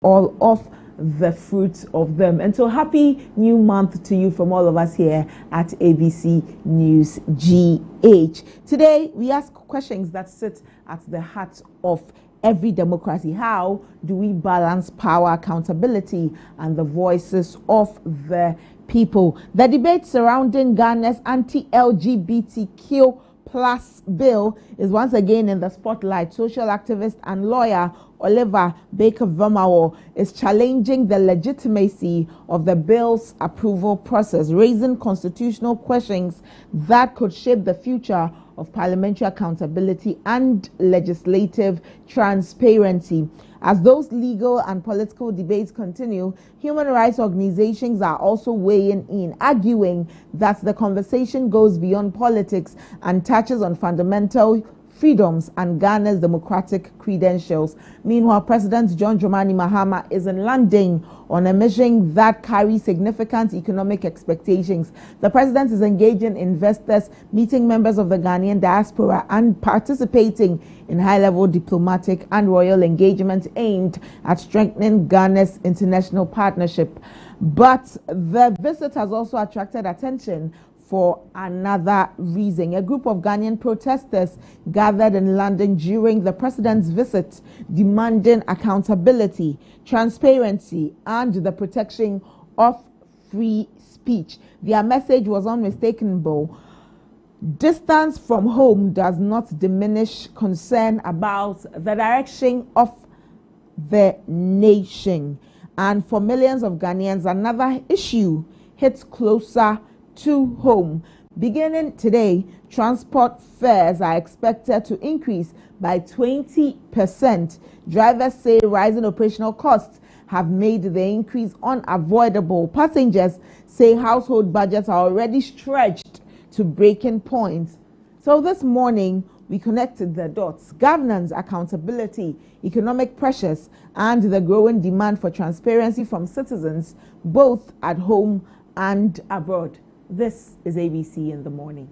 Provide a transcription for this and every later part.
all of the fruits of them. And so happy new month to you from all of us here at ABC News GH. Today we ask questions that sit at the heart of every democracy. How do we balance power, accountability, and the voices of the people? The debate surrounding Ghana's anti-LGBTQ plus bill is once again in the spotlight. Social activist and lawyer Oliver Baker-Vermawo is challenging the legitimacy of the bill's approval process, raising constitutional questions that could shape the future of parliamentary accountability and legislative transparency. As those legal and political debates continue, human rights organizations are also weighing in, arguing that the conversation goes beyond politics and touches on fundamental freedoms and Ghana's democratic credentials. Meanwhile, President John Dramani Mahama is in London on a mission that carries significant economic expectations. The president is engaging investors, meeting members of the Ghanaian diaspora, and participating in high-level diplomatic and royal engagements aimed at strengthening Ghana's international partnership. But the visit has also attracted attention for another reason. A group of Ghanaian protesters gathered in London during the president's visit, demanding accountability, transparency, and the protection of free speech. Their message was unmistakable. Distance from home does not diminish concern about the direction of the nation. And for millions of Ghanaians, another issue hits closer to home. Beginning today, transport fares are expected to increase by 20%. Drivers say rising operational costs have made the increase unavoidable. Passengers say household budgets are already stretched to breaking points. So this morning, we connected the dots: governance, accountability, economic pressures, and the growing demand for transparency from citizens, both at home and abroad. This is ABC in the morning.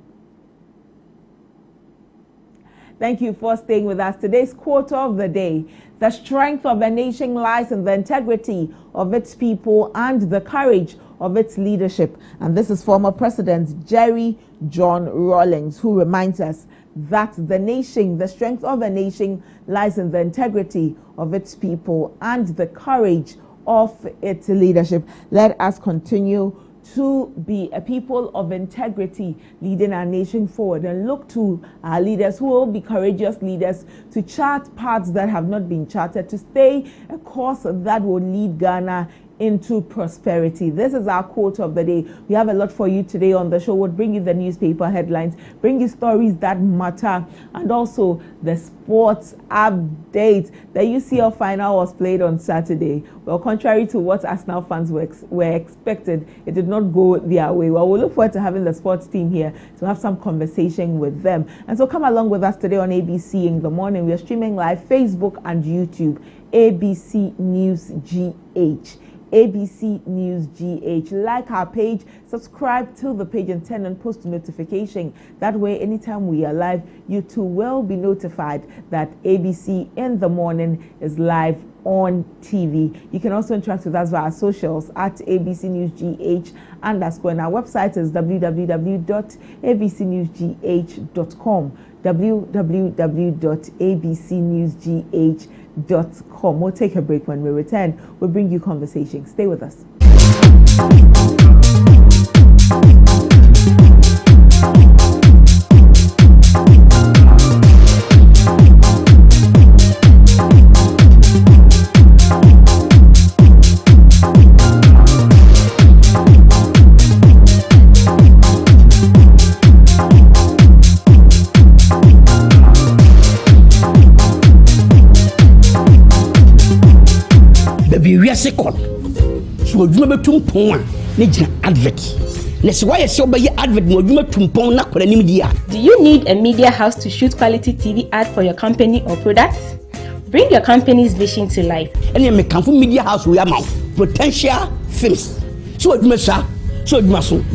Thank you for staying with us. Today's quote of the day: the strength of a nation lies in the integrity of its people and the courage of its leadership. And this is former President Jerry John Rawlings, who reminds us that the strength of a nation lies in the integrity of its people and the courage of its leadership. Let us continue to be a people of integrity, leading our nation forward, and look to our leaders who will be courageous leaders to chart paths that have not been charted, to stay a course that will lead Ghana into prosperity. This is our quote of the day. We have a lot for you today on the show. We'll bring you the newspaper headlines, bring you stories that matter, and also the sports updates. The UCL final was played on Saturday. Well, contrary to what Arsenal fans were expected, it did not go their way. Well, we'll look forward to having the sports team here to have some conversation with them. And so come along with us today on ABC in the morning. We are streaming live Facebook and YouTube. ABC News GH. ABC News GH. Like our page, subscribe to the page, and turn on post notification. That way, anytime we are live, you too will be notified that ABC in the morning is live on TV. You can also interact with us via our socials at ABC News GH _. And our website is www.abcnewsgh.com. www.abcnewsgh.com. We'll take a break. When we return, we'll bring you conversation. Stay with us. So you remember to pon advert. Let's why so by advert no you to pon na kwara nim dia. Do you need a media house to shoot quality TV ad for your company or products? Bring your company's vision to life. And you make media house we am potential films. So you must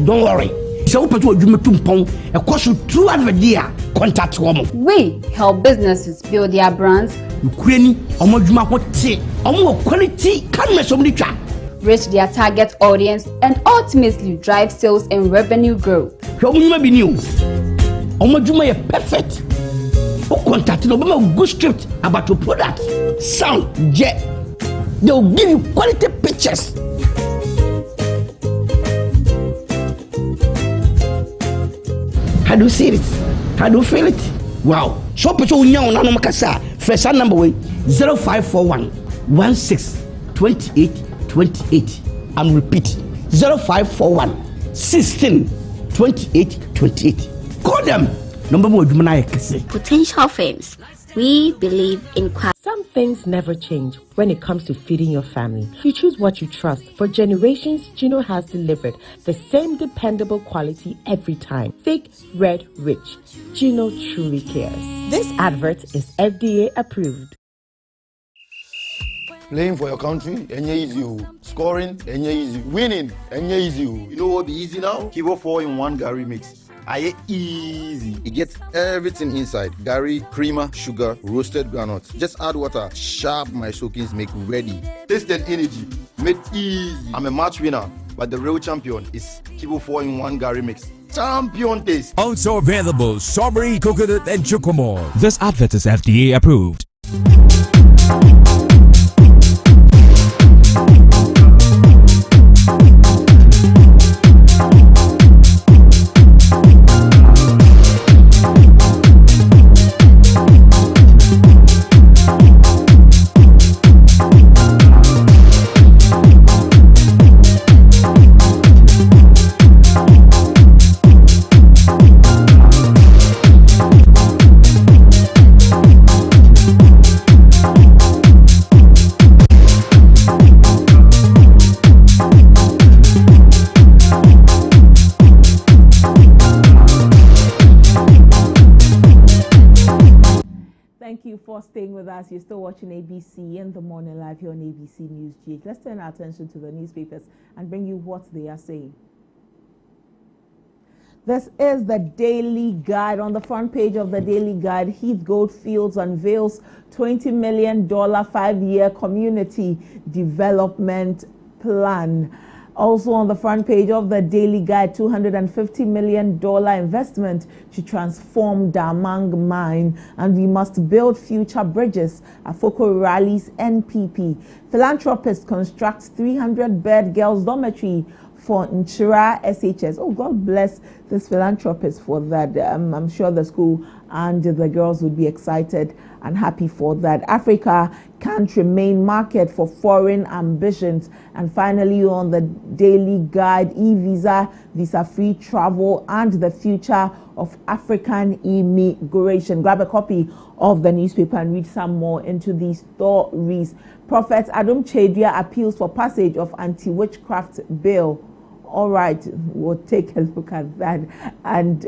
don't worry. So open to you to pon a course through advert dia contact them. We help businesses build their brands, ukureni omo dwuma ho te omo quality cameras omo twa reach their target audience and ultimately drive sales and revenue growth. Omo dwuma bi ni o omo dwuma ye perfect o contact no be good script about your product sound jet they will give you quality pictures. How do you see it? How do you feel it? Wow. So picture unya ona no makasa. First number way 0541 16 28 28. I'm repeat 0541 16 28 28. Call them. Number more Potential Films. We believe in quality. Some things never change when it comes to feeding your family. You choose what you trust. For generations, Gino has delivered the same dependable quality every time. Thick, red, rich. Gino truly cares. This advert is FDA approved. Playing for your country, easy. Scoring, easy. Winning, easy. You know what be easy now? Kibo 4-in-1 Gary mix. Easy. It gets everything inside. Gary, creamer, sugar, roasted granules. Just add water. Sharp my soakings make ready. Taste and energy. Made easy. I'm a match winner, but the real champion is Kibo 4-in-1 Gary mix. Champion taste. Also available strawberry, coconut, and chocomore. This advert is FDA approved. Thank you for staying with us. You're still watching ABC in the morning live here on ABC News GH. Let's turn our attention to the newspapers and bring you what they are saying. This is the Daily Guide. On the front page of the Daily Guide, Heath Goldfields unveils $20 million 5-year community development plan. Also on the front page of the Daily Guide, $250 million investment to transform Damang mine, and we must build future bridges. Afoko rallies NPP. Philanthropist constructs 300-bed girls' dormitory for Nchira SHS. Oh, God bless this philanthropist for that. I'm sure the school and the girls would be excited and happy for that. Africa can't remain market for foreign ambitions. And finally, on the Daily Guide, e-visa, visa-free travel, and the future of African immigration. Grab a copy of the newspaper and read some more into these stories. Prophet Adam Chedria appeals for passage of anti-witchcraft bill. All right, we'll take a look at that and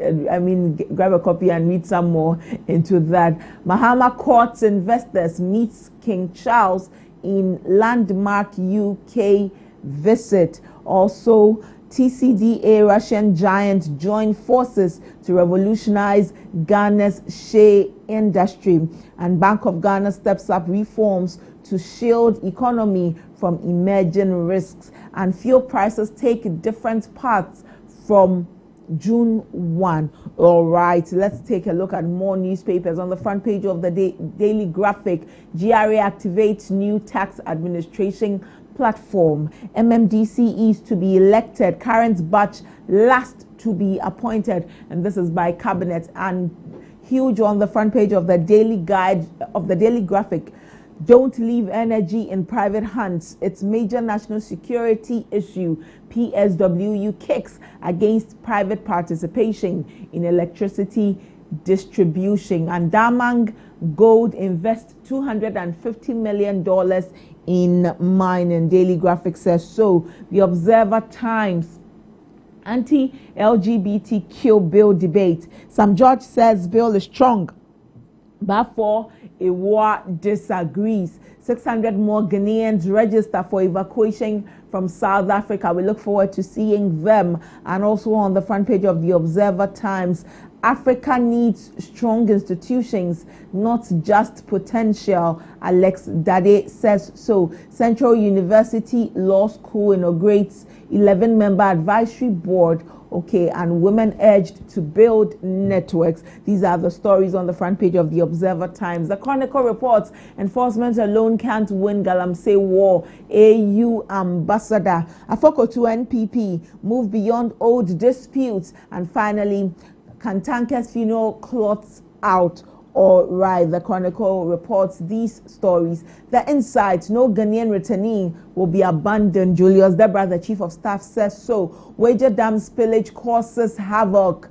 grab a copy and read some more into that. Mahama courts investors meets King Charles in landmark UK visit. Also, TCDA Russian giant join forces to revolutionize Ghana's shea industry. And Bank of Ghana steps up reforms to shield economy from emerging risks. And fuel prices take different paths from June 1. All right, let's take a look at more newspapers. On the front page of the Daily Graphic, GRA activates new tax administration platform. MMDC is to be elected. Current batch last to be appointed. And this is by cabinet. And huge on the front page of the Daily Guide of the Daily Graphic. Don't leave energy in private hands. It's major national security issue. PSWU kicks against private participation in electricity distribution. And Damang Gold invests $250 million in mining. Daily Graphic says so. The Observer Times. Anti-LGBTQ bill debate. Some judge says bill is strong, but for Iwa disagrees. 600 more Ghanaians register for evacuation from South Africa. We look forward to seeing them. And also on the front page of the Observer Times, Africa needs strong institutions, not just potential. Alex Dade says so. Central University Law School inaugurates 11-member advisory board. Okay, and women urged to build networks. These are the stories on the front page of the Observer Times. The Chronicle reports enforcement alone can't win Galamsey war. AU ambassador Afoko to NPP move beyond old disputes. And finally, Kantanke's funeral cloths out. All right, the Chronicle reports these stories. The Insight, no Ghanaian returnee will be abandoned. Julius Debra, the Chief of Staff, says so. Wager dam spillage causes havoc.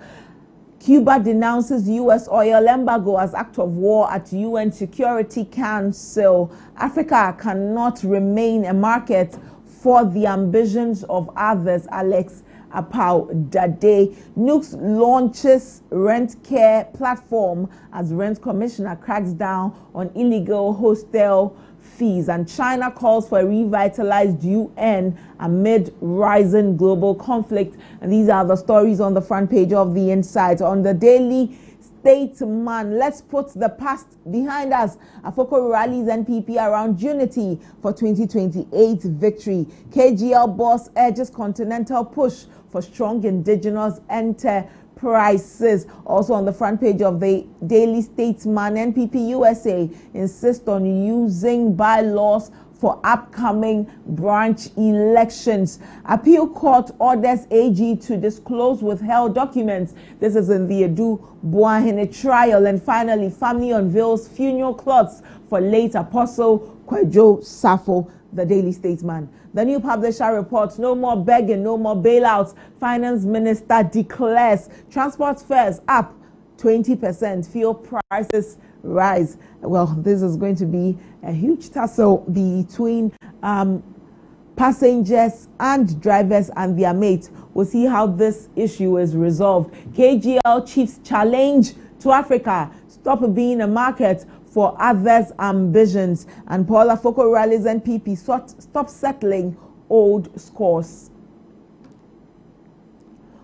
Cuba denounces U.S. oil embargo as act of war at UN Security Council. Africa cannot remain a market for the ambitions of others. Alex Apau Dade. Nooks launches rent care platform as rent commissioner cracks down on illegal hostel fees. And China calls for a revitalized UN amid rising global conflict. And these are the stories on the front page of the Insight. On the Daily Statesman, let's put the past behind us. Afoko rallies NPP around unity for 2028 victory. KGL boss urges continental push for strong indigenous enterprises. Also on the front page of the Daily Statesman, NPP USA insists on using bylaws for upcoming branch elections. Appeal Court orders AG to disclose withheld documents. This is in the Edu Buahene trial. And finally, family unveils funeral cloths for late Apostle Kwejo Safo. The Daily Statesman. The New Publisher reports no more begging, no more bailouts. Finance Minister declares transport fares up 20%, fuel prices rise. Well, this is going to be a huge tussle between passengers and drivers and their mates. We'll see how this issue is resolved. KGL chiefs challenge to Africa. Stop being a market for others' ambitions. And Paul Afoko rallies NPP stop settling old scores.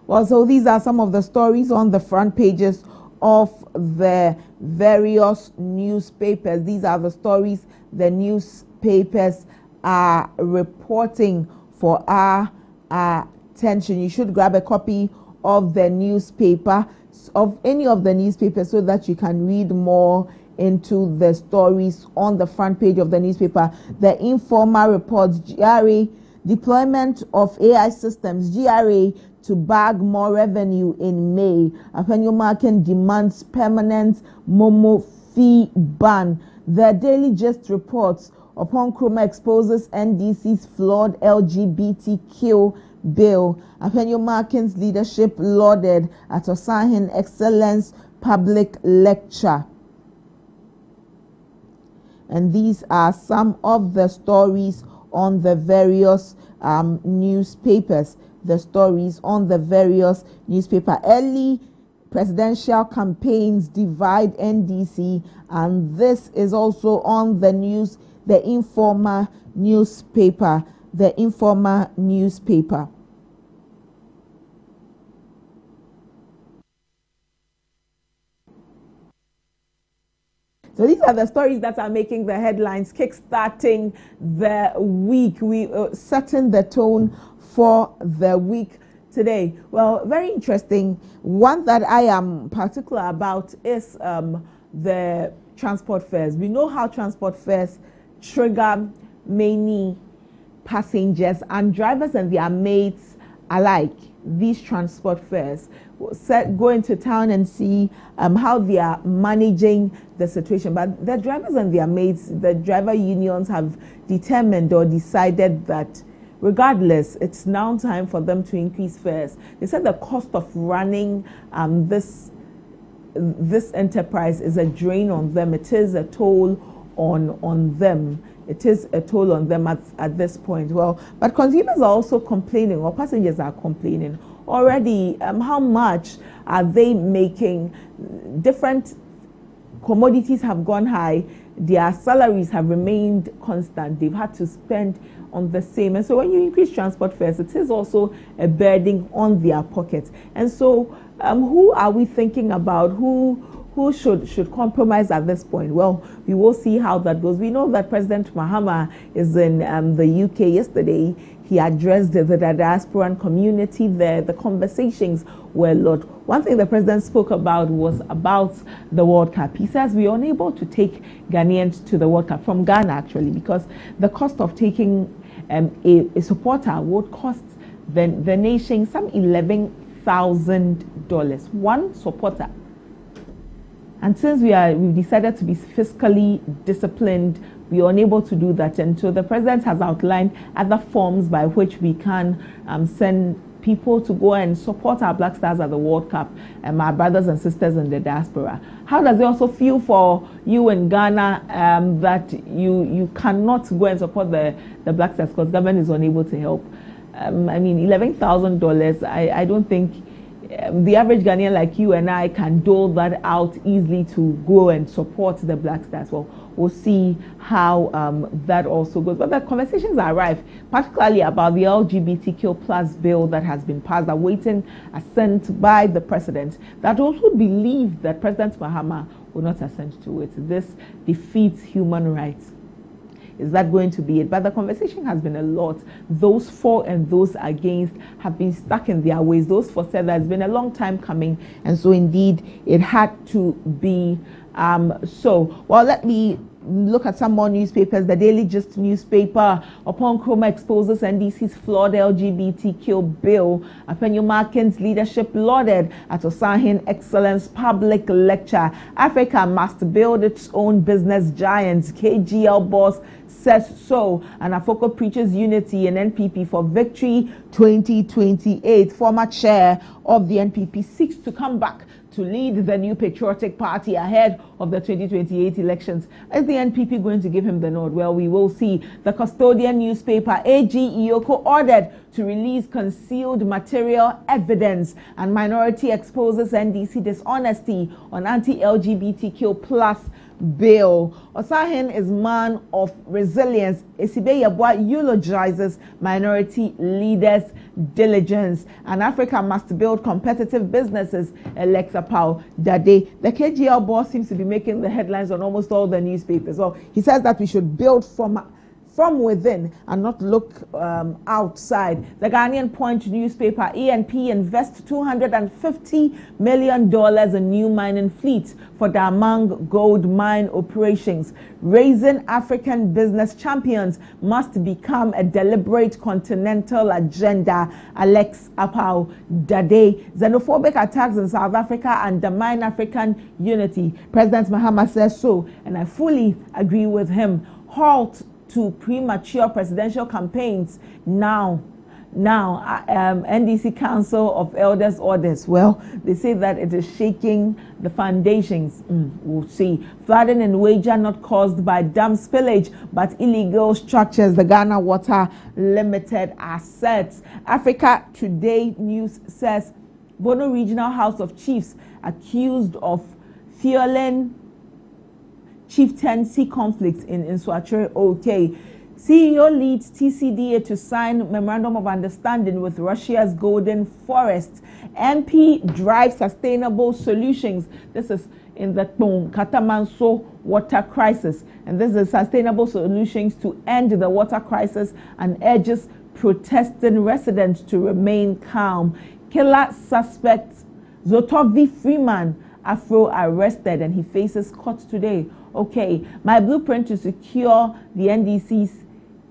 Well, so these are some of the stories on the front pages of the various newspapers. These are the stories the newspapers are reporting for our attention. You should grab a copy of the newspaper, of any of the newspapers, so that you can read more into the stories on the front page of the newspaper. The Informer reports GRA deployment of AI systems, GRA to bag more revenue in May. Afenyomaken demands permanent Momo fee ban. The Daily Gist reports upon Kroma exposes NDC's flawed LGBTQ bill. Afenyomaken's leadership lauded at Osahin Excellence Public Lecture. And these are some of the stories on the various newspapers. The stories on the various newspapers. Early presidential campaigns divide NDC, and this is also on the news. The Informer newspaper. The Informer newspaper. So these are the stories that are making the headlines, kickstarting the week. We setting the tone for the week today. Well, very interesting. One that I am particular about is the transport fares. We know how transport fares trigger many passengers and drivers and their mates alike. These transport fares. Go into town and see how they are managing the situation. But the drivers and their mates, the driver unions have determined or decided that regardless, it's now time for them to increase fares. They said the cost of running this enterprise is a drain on them. It is a toll on them. It is a toll on them at this point. Well, but consumers are also complaining, or passengers are complaining already. How much are they making? Different commodities have gone high. Their salaries have remained constant. They've had to spend on the same. And so when you increase transport fares, it is also a burden on their pockets. And so who are we thinking about? Who should compromise at this point? Well, we will see how that goes. We know that President Mahama is in the UK. Yesterday, he addressed the diasporan community there. The conversations were a lot. One thing the president spoke about was about the World Cup. He says we are unable to take Ghanaians to the World Cup, from Ghana actually, because the cost of taking a supporter would cost the nation some $11,000. One supporter. And since we've decided to be fiscally disciplined, we are unable to do that. And so the president has outlined other forms by which we can send people to go and support our Black Stars at the World Cup and our brothers and sisters in the diaspora. How does it also feel for you in Ghana that you cannot go and support the Black Stars because government is unable to help? I mean, $11,000, I don't think the average Ghanaian like you and I can dole that out easily to go and support the Black Stars. Well, we'll see how that also goes. But the conversations are rife, particularly about the LGBTQ plus bill that has been passed, awaiting assent by the president, that also believe that President Mahama will not assent to it. This defeats human rights. Is that going to be it? But the conversation has been a lot. Those for and those against have been stuck in their ways. Those for said that it's been a long time coming, and so indeed it had to be so. Well, let me look at some more newspapers. The Daily Gist newspaper, upon Chroma exposes NDC's flawed LGBTQ bill. Apenyo Markin's leadership lauded at Osahin Excellence Public Lecture. Africa must build its own business giants. KGL boss says so. And Afoko preaches unity in NPP for victory 2028. Former chair of the NPP seeks to come back to lead the new patriotic party ahead of the 2028 elections. Is the NPP going to give him the nod? Well, we will see. The Custodian newspaper, AG Iyoko ordered to release concealed material evidence, and Minority exposes NDC dishonesty on anti-LGBTQ plus bill. Osahin is man of resilience. Esibe Yabwa eulogizes minority leaders' diligence. And Africa must build competitive businesses, Alexa Pau Dade. The KGL boss seems to be making the headlines on almost all the newspapers. Well, he says that we should build from within and not look outside. The Ghanaian Point newspaper, ENP invests $250 million in new mining fleet for Damang gold mine operations. Raising African business champions must become a deliberate continental agenda, Alex Apau Dade. Xenophobic attacks in South Africa undermine African unity. President Mahama says so, and I fully agree with him. Halt to premature presidential campaigns now. NDC Council of Elders orders. Well, they say that it is shaking the foundations. We'll see. Flooding in Wager not caused by dam spillage, but illegal structures. The Ghana Water Limited assets. Africa Today News says Bono Regional House of Chiefs accused of fueling chieftaincy conflicts in Swatri. Okay. CEO leads TCDA to sign memorandum of understanding with Russia's Golden Forest. MP drives sustainable solutions. This is in the Katamanso water crisis. And this is sustainable solutions to end the water crisis and urges protesting residents to remain calm. Killer suspect Zotovi Freeman Afro arrested and he faces court today. Okay, my blueprint to secure the NDC's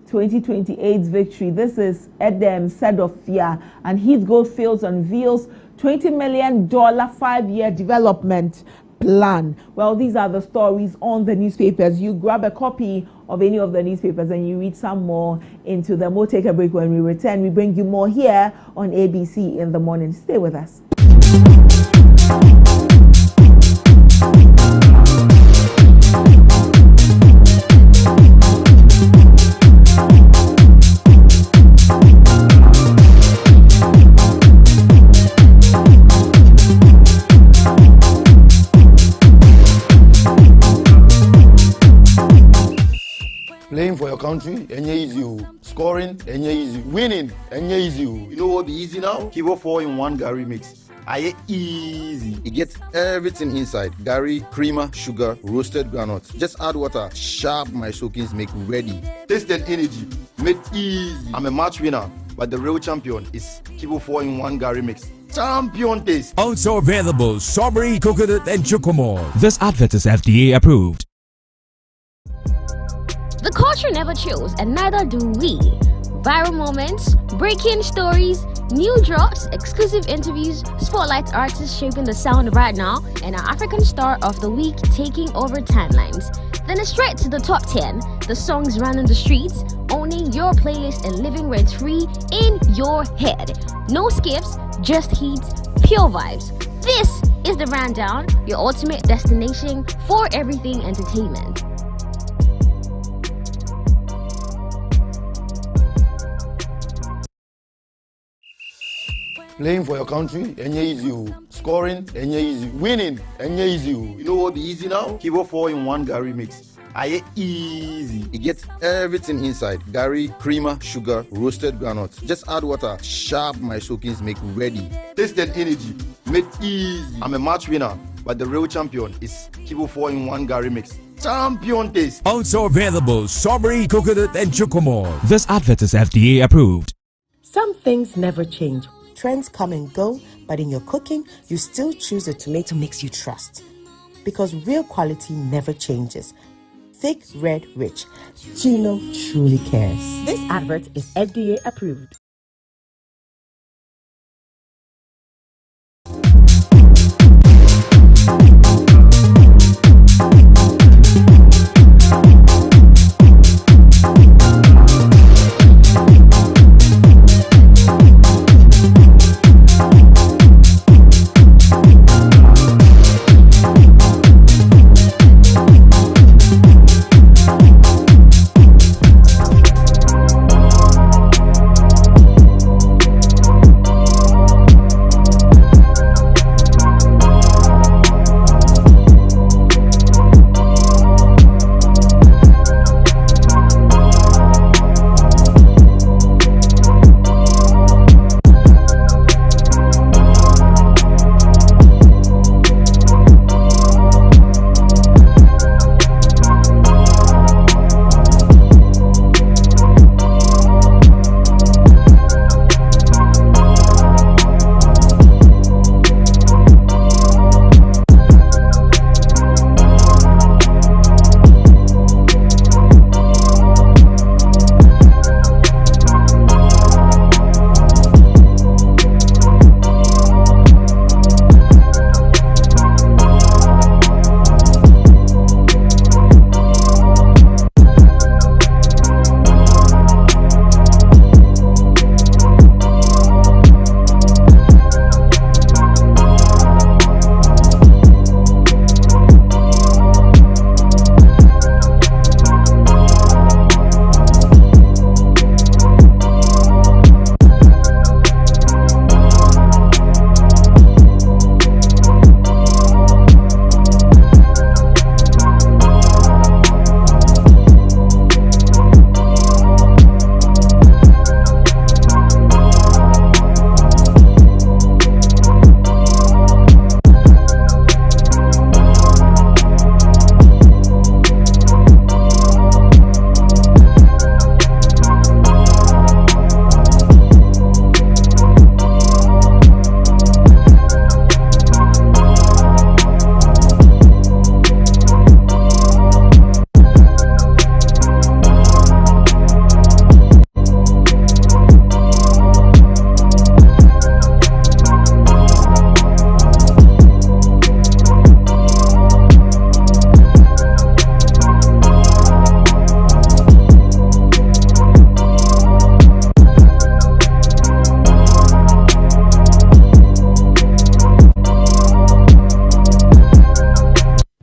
2028 victory. This is Edem Sedofia, and Heath Goldfields unveils $20 million 5-year development plan. Well, these are the stories on the newspapers. You grab a copy of any of the newspapers and you read some more into them. We'll take a break. When we return, we bring you more here on ABC in the morning. Stay with us. Playing for your country, easy. Scoring, enye easy. Winning, enye easy. You know what be easy now? Kibo 4-in-1 Gary mix. Aye easy. It gets everything inside. Gary, creamer, sugar, roasted groundnuts. Just add water. Sharp my soakings make ready. Taste and energy. Made easy. I'm a match winner, but the real champion is Kibo 4-in-1 Gary mix. Champion taste. Also available strawberry, coconut, and chocomore. This advert is FDA approved. The culture never chills, and neither do we. Viral moments, breaking stories, new drops, exclusive interviews, spotlight artists shaping the sound right now, and our African star of the week taking over timelines. Then it's straight to the top 10, the songs running the streets, owning your playlist and living rent-free in your head. No skips, just hits, pure vibes. This is the Rundown, your ultimate destination for everything entertainment. Playing for your country, enye easy. Scoring, enye easy. Winning, enye easy. You know what be easy now? Kibo 4-in-1 Gary mix. Aye easy. It gets everything inside. Gary, creamer, sugar, roasted groundnuts. Just add water. Sharp my soakings make ready. Taste and energy. Made easy. I'm a match winner, but the real champion is Kibo 4-in-1 Gary mix. Champion taste. Also available strawberry, coconut, and chocomore. This advert is FDA approved. Some things never change. Trends come and go, but in your cooking, you still choose a tomato mix you trust. Because real quality never changes. Thick, red, rich. Gino truly cares. This advert is FDA approved.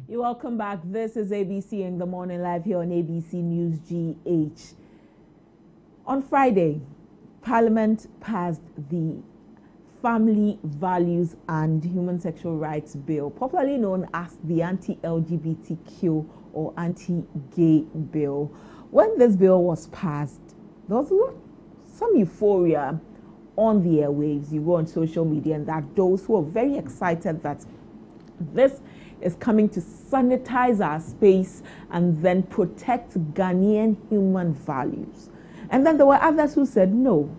Welcome back. This is ABC in the Morning Live here on ABC News GH. On Friday, Parliament passed the Family Values and Human Sexual Rights Bill, popularly known as the Anti-LGBTQ or Anti-Gay Bill. When this bill was passed, there was some euphoria on the airwaves. You go on social media, and there are those who are very excited that this is coming to sanitize our space and then protect Ghanaian human values. And then there were others who said, no,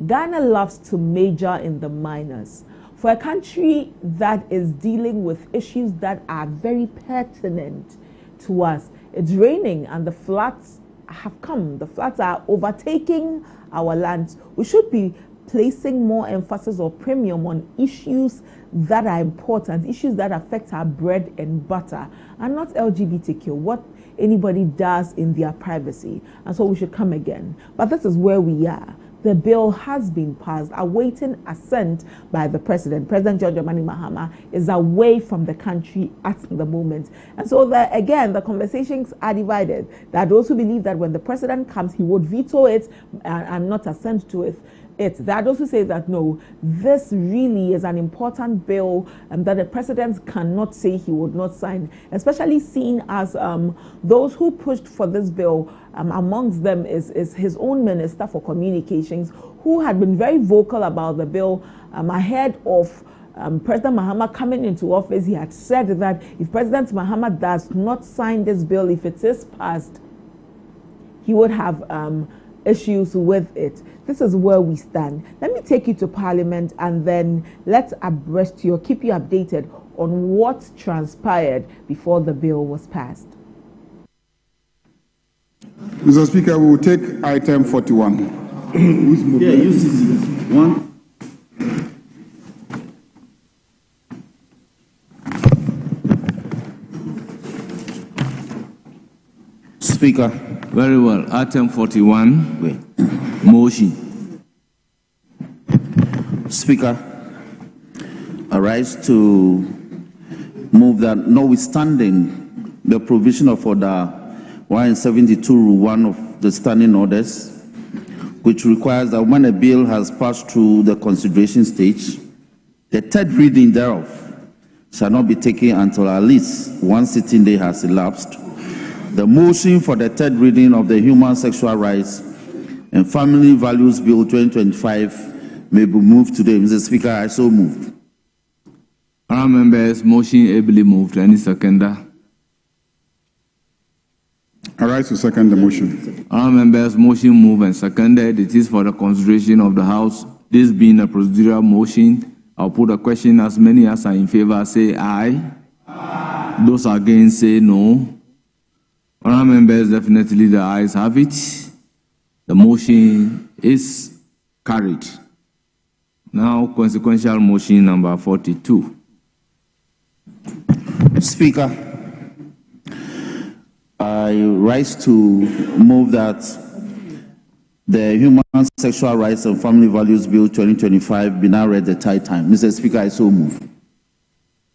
Ghana loves to major in the minors. For a country that is dealing with issues that are very pertinent to us, it's raining and the floods have come. The floods are overtaking our lands. We should be placing more emphasis or premium on issues that are important, issues that affect our bread and butter, and not LGBTQ, what anybody does in their privacy. And so we should come again. But this is where we are. The bill has been passed, awaiting assent by the president. President John Dramani Mahama is away from the country at the moment. And so, again, the conversations are divided. There are those who believe that when the president comes, he would veto it and not assent to it. There are those who say that no, this really is an important bill and that the president cannot say he would not sign, especially seeing as those who pushed for this bill, amongst them is his own Minister for Communications, who had been very vocal about the bill ahead of President Mahama coming into office. He had said that if President Mahama does not sign this bill, if it is passed, he would have issues with it. This is where we stand. Let me take you to Parliament and then let's abreast you or keep you updated on what transpired before the bill was passed. Mr. Speaker, we will take item 41. Yeah, UCC. One. Speaker. Very well. Item 41. Wait. Motion. Speaker, I rise to move that notwithstanding the provision of Order 172 Rule 1 of the Standing Orders, which requires that when a bill has passed through the consideration stage, the third reading thereof shall not be taken until at least one sitting day has elapsed. The motion for the third reading of the Human Sexual Rights and Family Values Bill 2025 may be moved today. Mr. Speaker, I so moved. Honourable members, motion ably moved. Any seconder? I rise to second the motion. Honourable members, motion moved and seconded. It is for the consideration of the House. This being a procedural motion, I'll put a question. As many as are in favour say aye. Aye. Those against say no. Honourable members, definitely the ayes have it. The motion is carried. Now, consequential motion number 42. Speaker, I rise to move that the Human Sexual Rights and Family Values Bill 2025 be now read the third time. Mr. Speaker, I so move.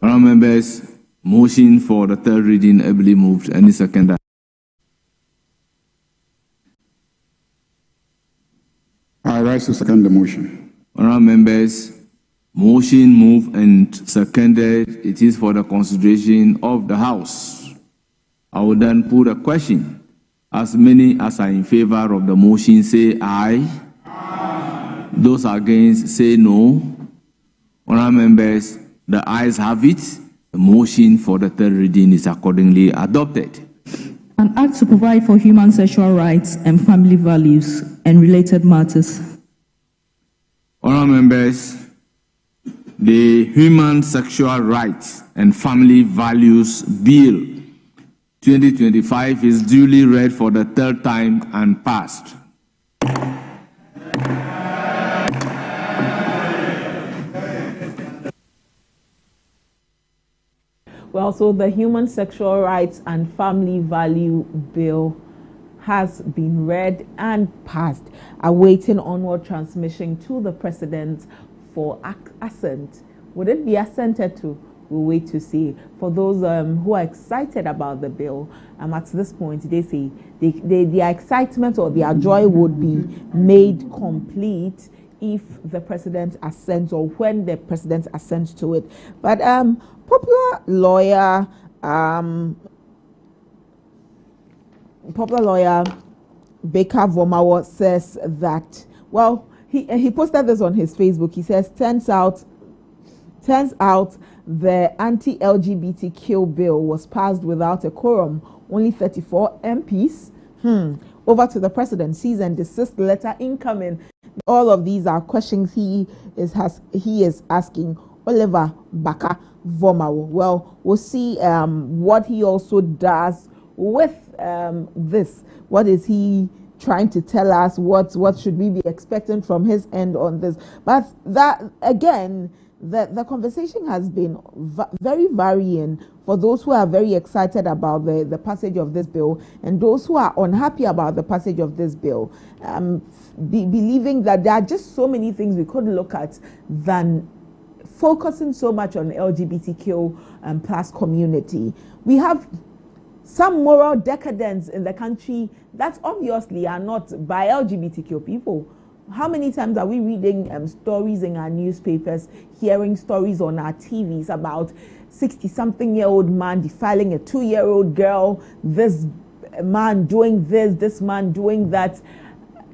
Honourable members, motion for the third reading ably moved. Any seconder? I rise to second the motion. Honourable members, motion moved and seconded. It is for the consideration of the House. I will then put a question. As many as are in favour of the motion say aye. Aye. Those against say no. Honourable members, the ayes have it. The motion for the third reading is accordingly adopted. An act to provide for human sexual rights and family values and related matters. Honourable members, the Human Sexual Rights and Family Values Bill 2025 is duly read for the third time and passed. Well, so the Human Sexual Rights and Family Value Bill has been read and passed, awaiting onward transmission to the President for assent. Would it be assented to? We'll wait to see. For those who are excited about the bill, at this point, they say their excitement or their joy would be made complete if the President assents or when the President assents to it. But popular lawyer Baker Vomawo says that, well, he posted this on his Facebook. He says, turns out the anti-LGBTQ bill was passed without a quorum, only 34 MPs. Over to the president, cease and desist letter incoming. All of these are questions he is asking Oliver Baker Vomawo. Well, we'll see what he also does with this. What is he trying to tell us? What should we be expecting from his end on this? But that again, the conversation has been very varying for those who are very excited about the passage of this bill and those who are unhappy about the passage of this bill, believing that there are just so many things we could look at than focusing so much on LGBTQ plus community. We have some moral decadence in the country that obviously are not by LGBTQ people. How many times are we reading stories in our newspapers, hearing stories on our TVs about 60-something-year-old man defiling a 2-year-old girl, this man doing this man doing that?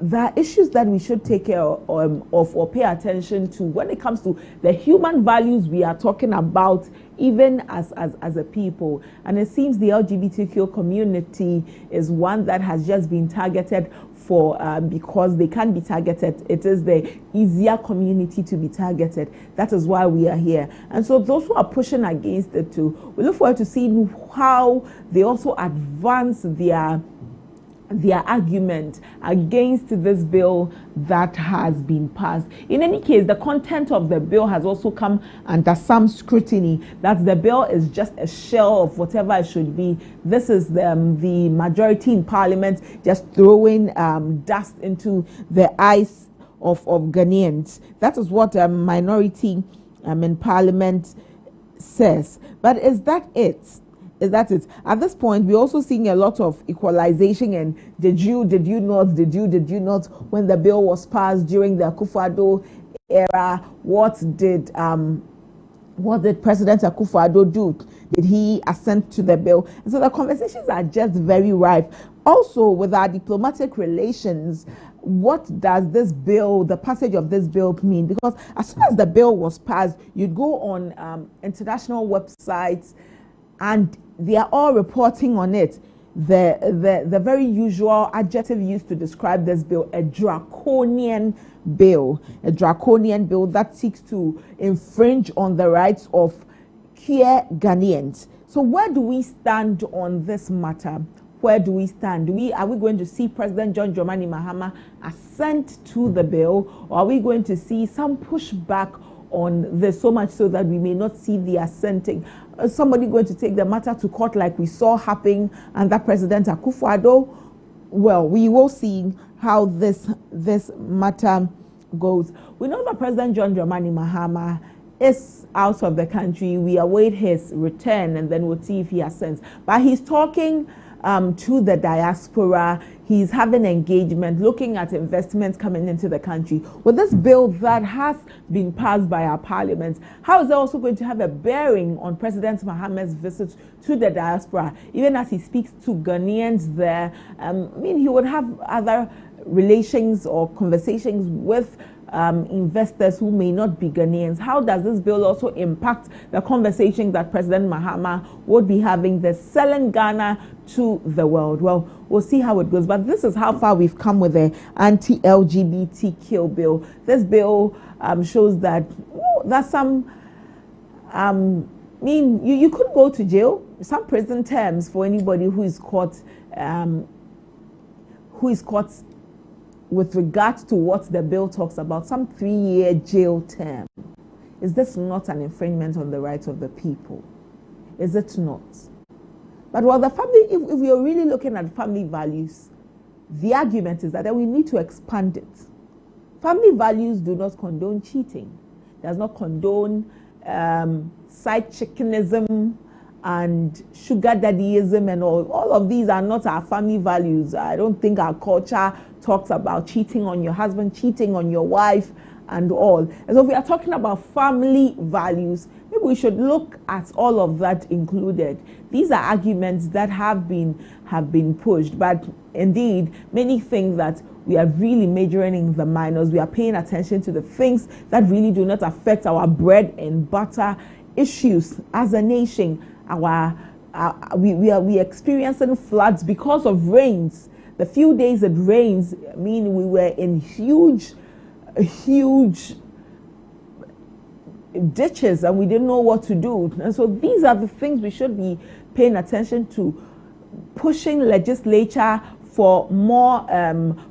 There are issues that we should take care of or pay attention to when it comes to the human values we are talking about, even as a people. And it seems the LGBTQ community is one that has just been targeted for because they can be targeted. It is the easier community to be targeted. That is why we are here. And so those who are pushing against it too, we look forward to seeing how they also advance their argument against this bill that has been passed. In any case, the content of the bill has also come under some scrutiny, that the bill is just a shell of whatever it should be. This is the majority in parliament just throwing dust into the eyes of Ghanaians. That is what a minority in parliament says. But is that it? Is that it? At this point, we're also seeing a lot of equalization and did you not when the bill was passed during the Akufo-Addo era? What did President Akufo-Addo do? Did he assent to the bill? And so the conversations are just very rife. Also, with our diplomatic relations, what does this bill, the passage of this bill, mean? Because as soon as the bill was passed, you'd go on international websites and they are all reporting on it. The very usual adjective used to describe this bill, a draconian bill that seeks to infringe on the rights of queer Ghanaians. So where do we stand on this matter? Where do we stand? Are we going to see President John Dramani Mahama assent to the bill, or are we going to see some pushback on this, so much so that we may not see the assenting? Somebody going to take the matter to court like we saw happen under President Akufo-Addo? Well, we will see how this matter goes. We know that President John Dramani Mahama is out of the country. We await his return and then we'll see if he assents. But he's talking to the diaspora. He's having engagement, looking at investments coming into the country. With this bill that has been passed by our parliament, how is it also going to have a bearing on President Mahama's visit to the diaspora? Even as he speaks to Ghanaians there, he would have other relations or conversations with investors who may not be Ghanaians. How does this bill also impact the conversation that President Mahama would be having, the selling Ghana to the world? Well, we'll see how it goes. But this is how far we've come with the anti-LGBTQ bill. This bill shows that there's some, you could go to jail, some prison terms for anybody who is caught with regards to what the bill talks about, some 3-year jail term. Is this not an infringement on the rights of the people? Is it not? But while the family, if we are really looking at family values, the argument is that we need to expand it. Family values do not condone cheating, does not condone side chickenism and sugar daddyism and all of these are not our family values. I don't think our culture talks about cheating on your husband, cheating on your wife and all. And so if we are talking about family values, maybe maybe we should look at all of that included. These are arguments that have been pushed, but indeed, many think that we are really majoring in the minors. We are paying attention to the things that really do not affect our bread and butter issues as a nation. We are experiencing floods because of rains. The few days it rains mean we were in huge ditches and we didn't know what to do. And so these are the things we should be paying attention to, pushing legislature for more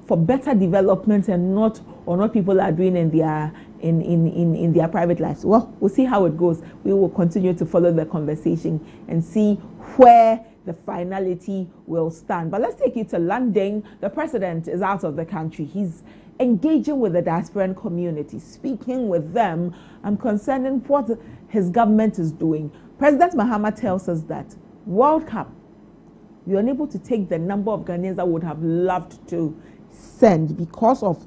for better development and not what people are doing in their private lives. Well, we'll see how it goes. We will continue to follow the conversation and see where the finality will stand. But let's take you to London. The president is out of the country. He's engaging with the diasporan community, speaking with them concerning what his government is doing. President Mahama tells us that World Cup, we are unable to take the number of Ghanaians that would have loved to send because of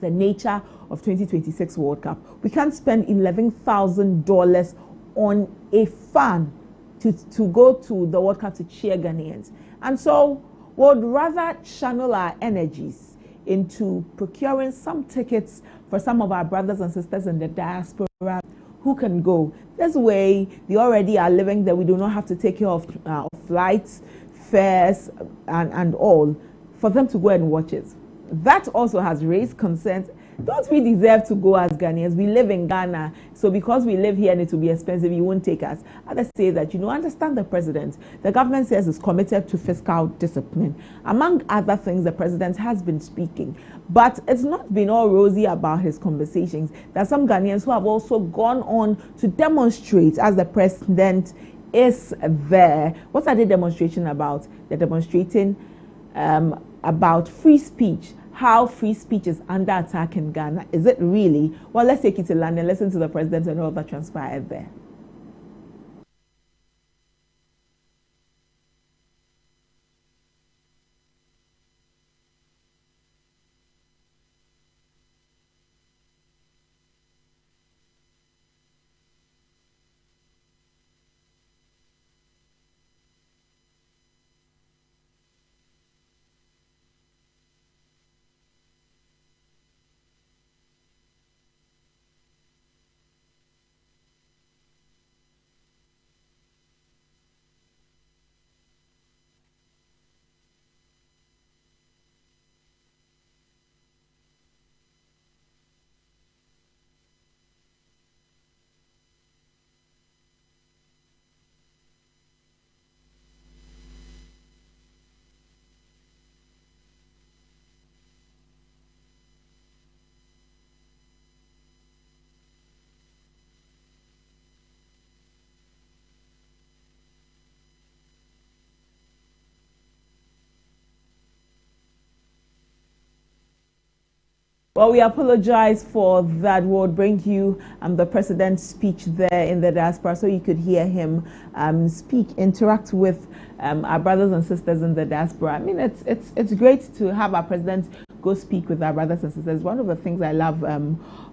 the nature of 2026 World Cup. We can't spend $11,000 on a fan to go to the World Cup to cheer Ghanaians. And so we'd rather channel our energies into procuring some tickets for some of our brothers and sisters in the diaspora who can go. This way, they already are living there. We do not have to take care of flights, fares, and all for them to go and watch it. That also has raised concerns. Don't we deserve to go as Ghanaians? We live in Ghana, so because we live here and it will be expensive, you won't take us. Others say that, understand the president. The government says it's committed to fiscal discipline. Among other things, the president has been speaking, but it's not been all rosy about his conversations. There are some Ghanaians who have also gone on to demonstrate as the president is there. What are they demonstrating about? They're demonstrating about free speech. How free speech is under attack in Ghana. Is it really? Well, let's take it to London, listen to the president and all that transpired there. Well, we apologize for that. We'll bring you the president's speech there in the diaspora so you could hear him speak, interact with our brothers and sisters in the diaspora. I mean, it's great to have our president go speak with our brothers and sisters. One of the things I love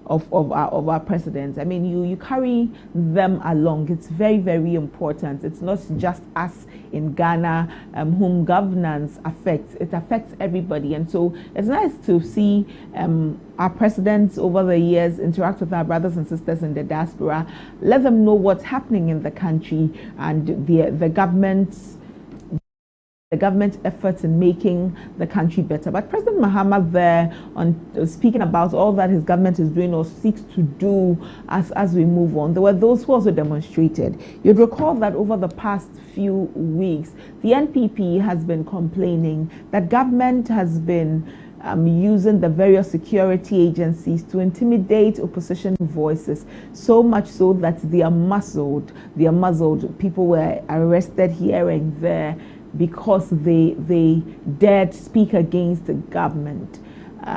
of our president. I mean, you carry them along. It's very, very important. It's not just us in Ghana whom governance affects. It affects everybody. And so it's nice to see our presidents over the years interact with our brothers and sisters in the diaspora, let them know what's happening in the country and the government's efforts in making the country better. But President Mahama there on speaking about all that his government is doing or seeks to do as we move on, there were those who also demonstrated. You'd recall that over the past few weeks, the NPP has been complaining that government has been using the various security agencies to intimidate opposition voices, so much so that they are muzzled. People were arrested here and there because they dared speak against the government.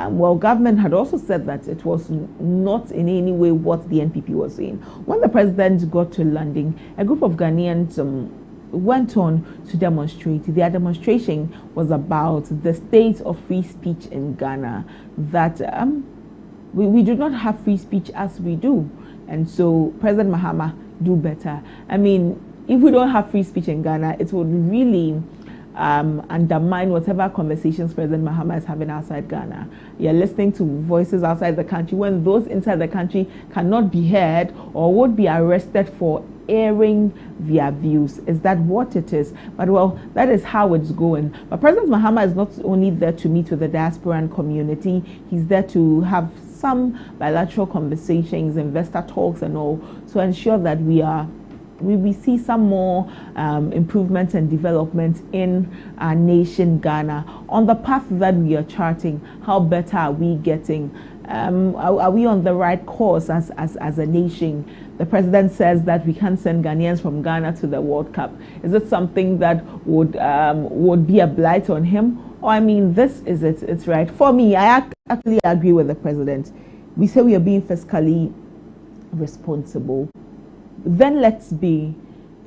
Well, government had also said that it was not in any way what the NPP was saying. When the president got to London, a group of Ghanaians went on to demonstrate. Their demonstration was about the state of free speech in Ghana, that we do not have free speech as we do. And so President Mahama do better. I mean, if we don't have free speech in Ghana, it would really undermine whatever conversations President Mahama is having outside Ghana. You're listening to voices outside the country when those inside the country cannot be heard or would be arrested for airing their views. Is that what it is? But well, that is how it's going. But President Mahama is not only there to meet with the diasporan community, he's there to have some bilateral conversations, investor talks and all, to ensure that we see some more improvements and development in our nation, Ghana. On the path that we are charting, how better are we getting? Are we on the right course as a nation? The president says that we can't send Ghanaians from Ghana to the World Cup. Is it something that would be a blight on him? Or I mean, this is it. It's right. For me, I actually agree with the president. We say we are being fiscally responsible. Then let's be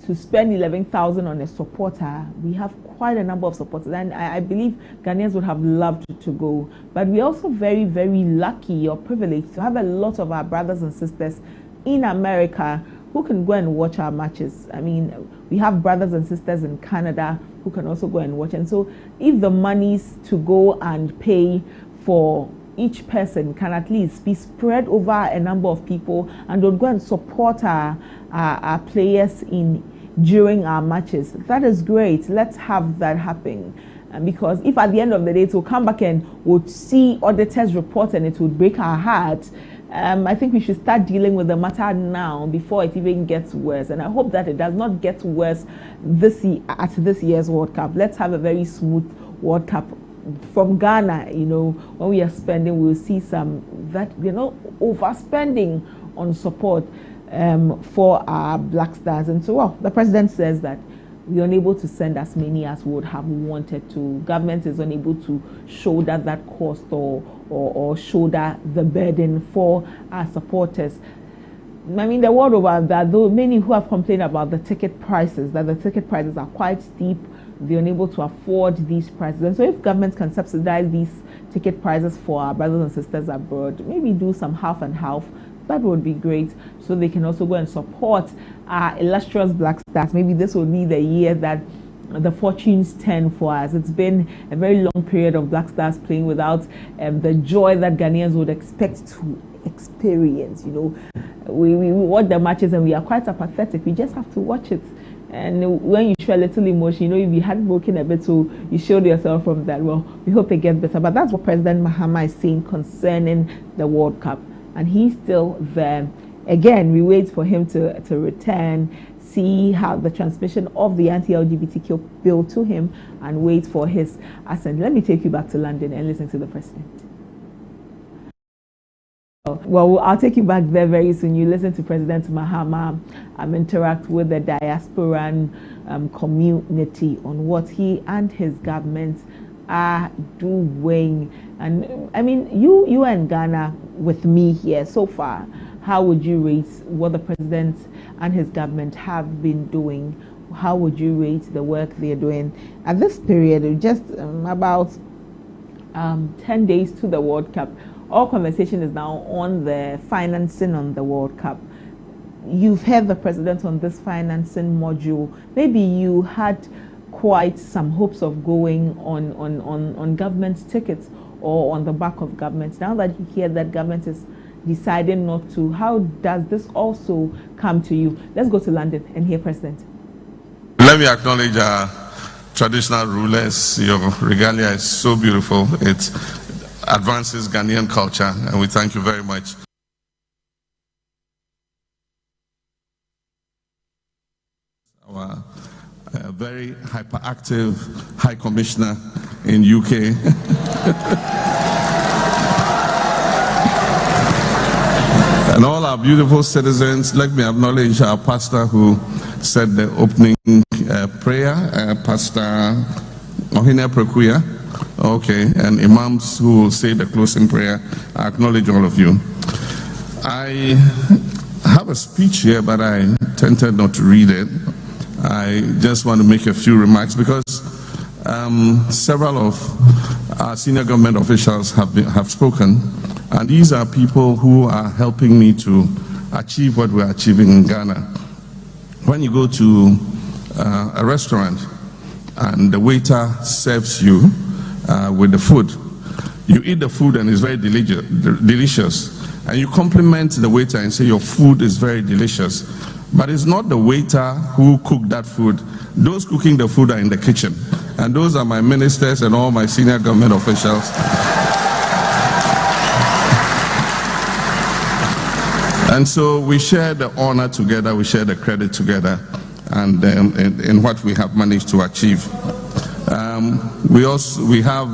to spend 11,000 on a supporter. We have quite a number of supporters, and I believe Ghanaians would have loved to go. But we're also very, very lucky or privileged to have a lot of our brothers and sisters in America who can go and watch our matches. I mean, we have brothers and sisters in Canada who can also go and watch. And so if the monies to go and pay for each person can at least be spread over a number of people and would go and support our players during our matches, that is great. Let's have that happen. Because if at the end of the day it will come back and would see auditors report and it would break our hearts, I think we should start dealing with the matter now before it even gets worse. And I hope that it does not get worse at this year's World Cup. Let's have a very smooth World Cup. From Ghana, when we are spending, we'll see some that overspending on support for our Black Stars. And so, well, the president says that we are unable to send as many as we would have wanted to. Government is unable to shoulder that cost or shoulder the burden for our supporters. I mean, the world over, there are many who have complained about the ticket prices, that the ticket prices are quite steep. They're unable to afford these prices. And so if government can subsidize these ticket prices for our brothers and sisters abroad, maybe do some half and half, that would be great, so they can also go and support our illustrious Black Stars. Maybe this will be the year that the fortunes turn for us. It's been a very long period of Black Stars playing without the joy that Ghanaians would expect to experience. We watch the matches and we are quite apathetic. We just have to watch it. And when you show a little emotion, if you had broken a bit, so you showed yourself from that. Well, we hope it gets better. But that's what President Mahama is saying concerning the World Cup. And he's still there. Again, we wait for him to return, see how the transmission of the anti-LGBTQ bill to him, and wait for his assent. Let me take you back to London and listen to the president. Well, I'll take you back there very soon. You listen to President Mahama interact with the diasporan community on what he and his government are doing. And I mean, you and Ghana with me here so far, how would you rate what the president and his government have been doing? How would you rate the work they're doing at this period, just about 10 days to the World Cup? All conversation is now on the financing on the World Cup. You've heard the president on this financing module. Maybe you had quite some hopes of going on government tickets or on the back of government. Now that you hear that government is deciding not to, how does this also come to you? Let's go to London and hear President. Let me acknowledge our traditional rulers. Your regalia is so beautiful. It advances Ghanaian culture, and we thank you very much. Our very hyperactive High Commissioner in UK. And all our beautiful citizens. Let me acknowledge our pastor who said the opening prayer, Pastor Ohene Prekuya. Okay, and imams who will say the closing prayer. I acknowledge all of you. I have a speech here, but I tended not to read it. I just want to make a few remarks because several of our senior government officials have spoken, and these are people who are helping me to achieve what we're achieving in Ghana. when you go to a restaurant and the waiter serves you with the food, you eat the food and it's very delicious, and you compliment the waiter and say your food is very delicious, but it's not the waiter who cooked that food. Those cooking the food are in the kitchen, and those are my ministers and all my senior government officials. And so we share the honor together, we share the credit together, and in what we have managed to achieve. We have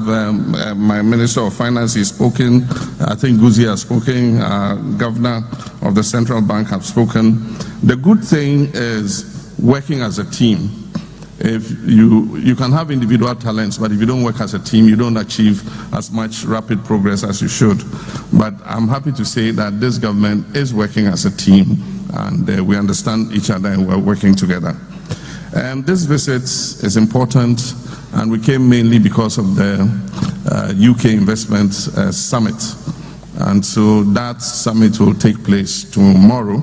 my Minister of Finance has spoken. I think Guzi has spoken. Governor of the Central Bank have spoken. The good thing is working as a team. If you can have individual talents, but if you don't work as a team, you don't achieve as much rapid progress as you should. But I'm happy to say that this government is working as a team, and we understand each other and we're working together. This visit is important, and we came mainly because of the UK Investment Summit. And so that summit will take place tomorrow,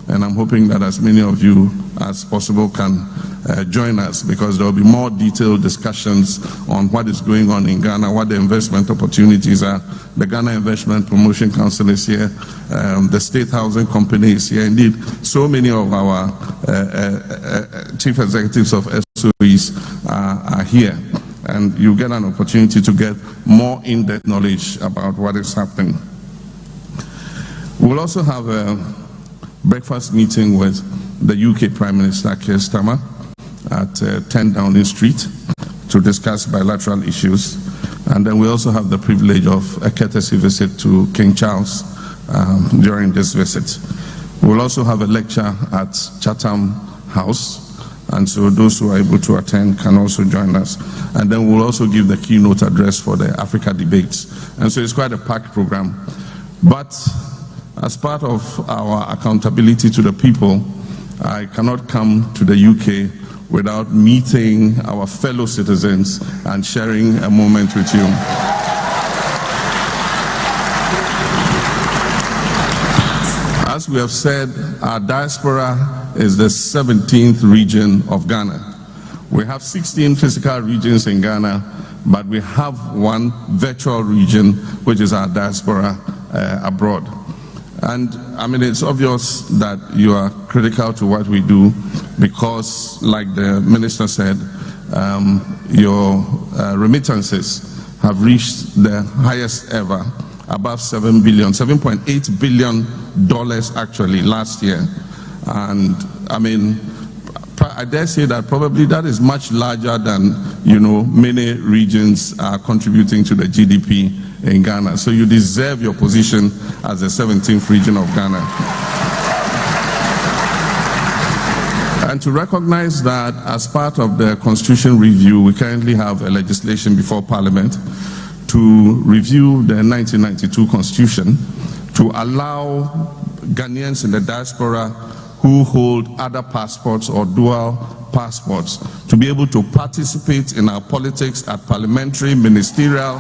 and I'm hoping that as many of you as possible can join us, because there will be more detailed discussions on what is going on in Ghana, what the investment opportunities are. The Ghana Investment Promotion Council is here, the State Housing Company is here. Indeed, so many of our chief executives of SOEs are here, and you get an opportunity to get more in-depth knowledge about what is happening. We'll also have a breakfast meeting with the UK Prime Minister Keir Starmer at 10 Downing Street to discuss bilateral issues. And then we also have the privilege of a courtesy visit to King Charles during this visit. We'll also have a lecture at Chatham House, and so those who are able to attend can also join us. And then we'll also give the keynote address for the Africa debates. And so it's quite a packed program. But as part of our accountability to the people, I cannot come to the UK without meeting our fellow citizens and sharing a moment with you. As we have said, our diaspora is the 17th region of Ghana. We have 16 physical regions in Ghana, but we have one virtual region, which is our diaspora abroad. And I mean, it's obvious that you are critical to what we do, because, like the minister said, your remittances have reached the highest ever, above $7.8 billion actually last year. And I mean, I dare say that probably that is much larger than, many regions are contributing to the GDP in Ghana. So you deserve your position as the 17th region of Ghana. And to recognize that, as part of the Constitution review, we currently have a legislation before Parliament to review the 1992 Constitution to allow Ghanaians in the diaspora who hold other passports or dual passports to be able to participate in our politics at parliamentary, ministerial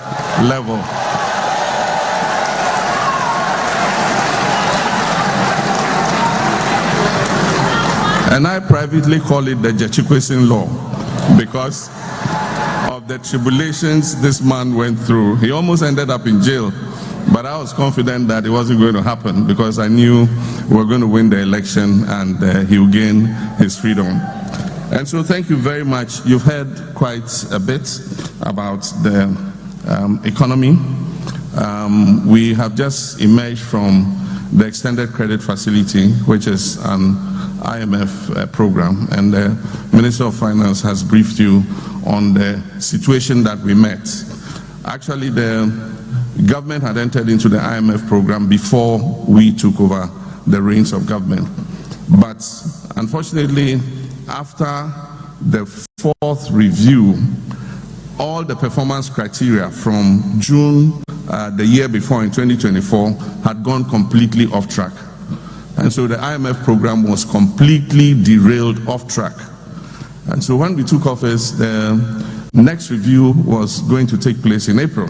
level. And I privately call it the Jechikwesin law, because of the tribulations this man went through. He almost ended up in jail, but I was confident that it wasn't going to happen, because I knew we were going to win the election and he would gain his freedom. And so thank you very much. You've heard quite a bit about the economy. We have just emerged from the extended credit facility, which is an IMF program, and the Minister of Finance has briefed you on the situation that we met. Actually, the government had entered into the IMF program before we took over the reins of government. But unfortunately, after the fourth review, all the performance criteria from June the year before, in 2024, had gone completely off track. And so the IMF program was completely derailed off track. And so when we took office, the next review was going to take place in April.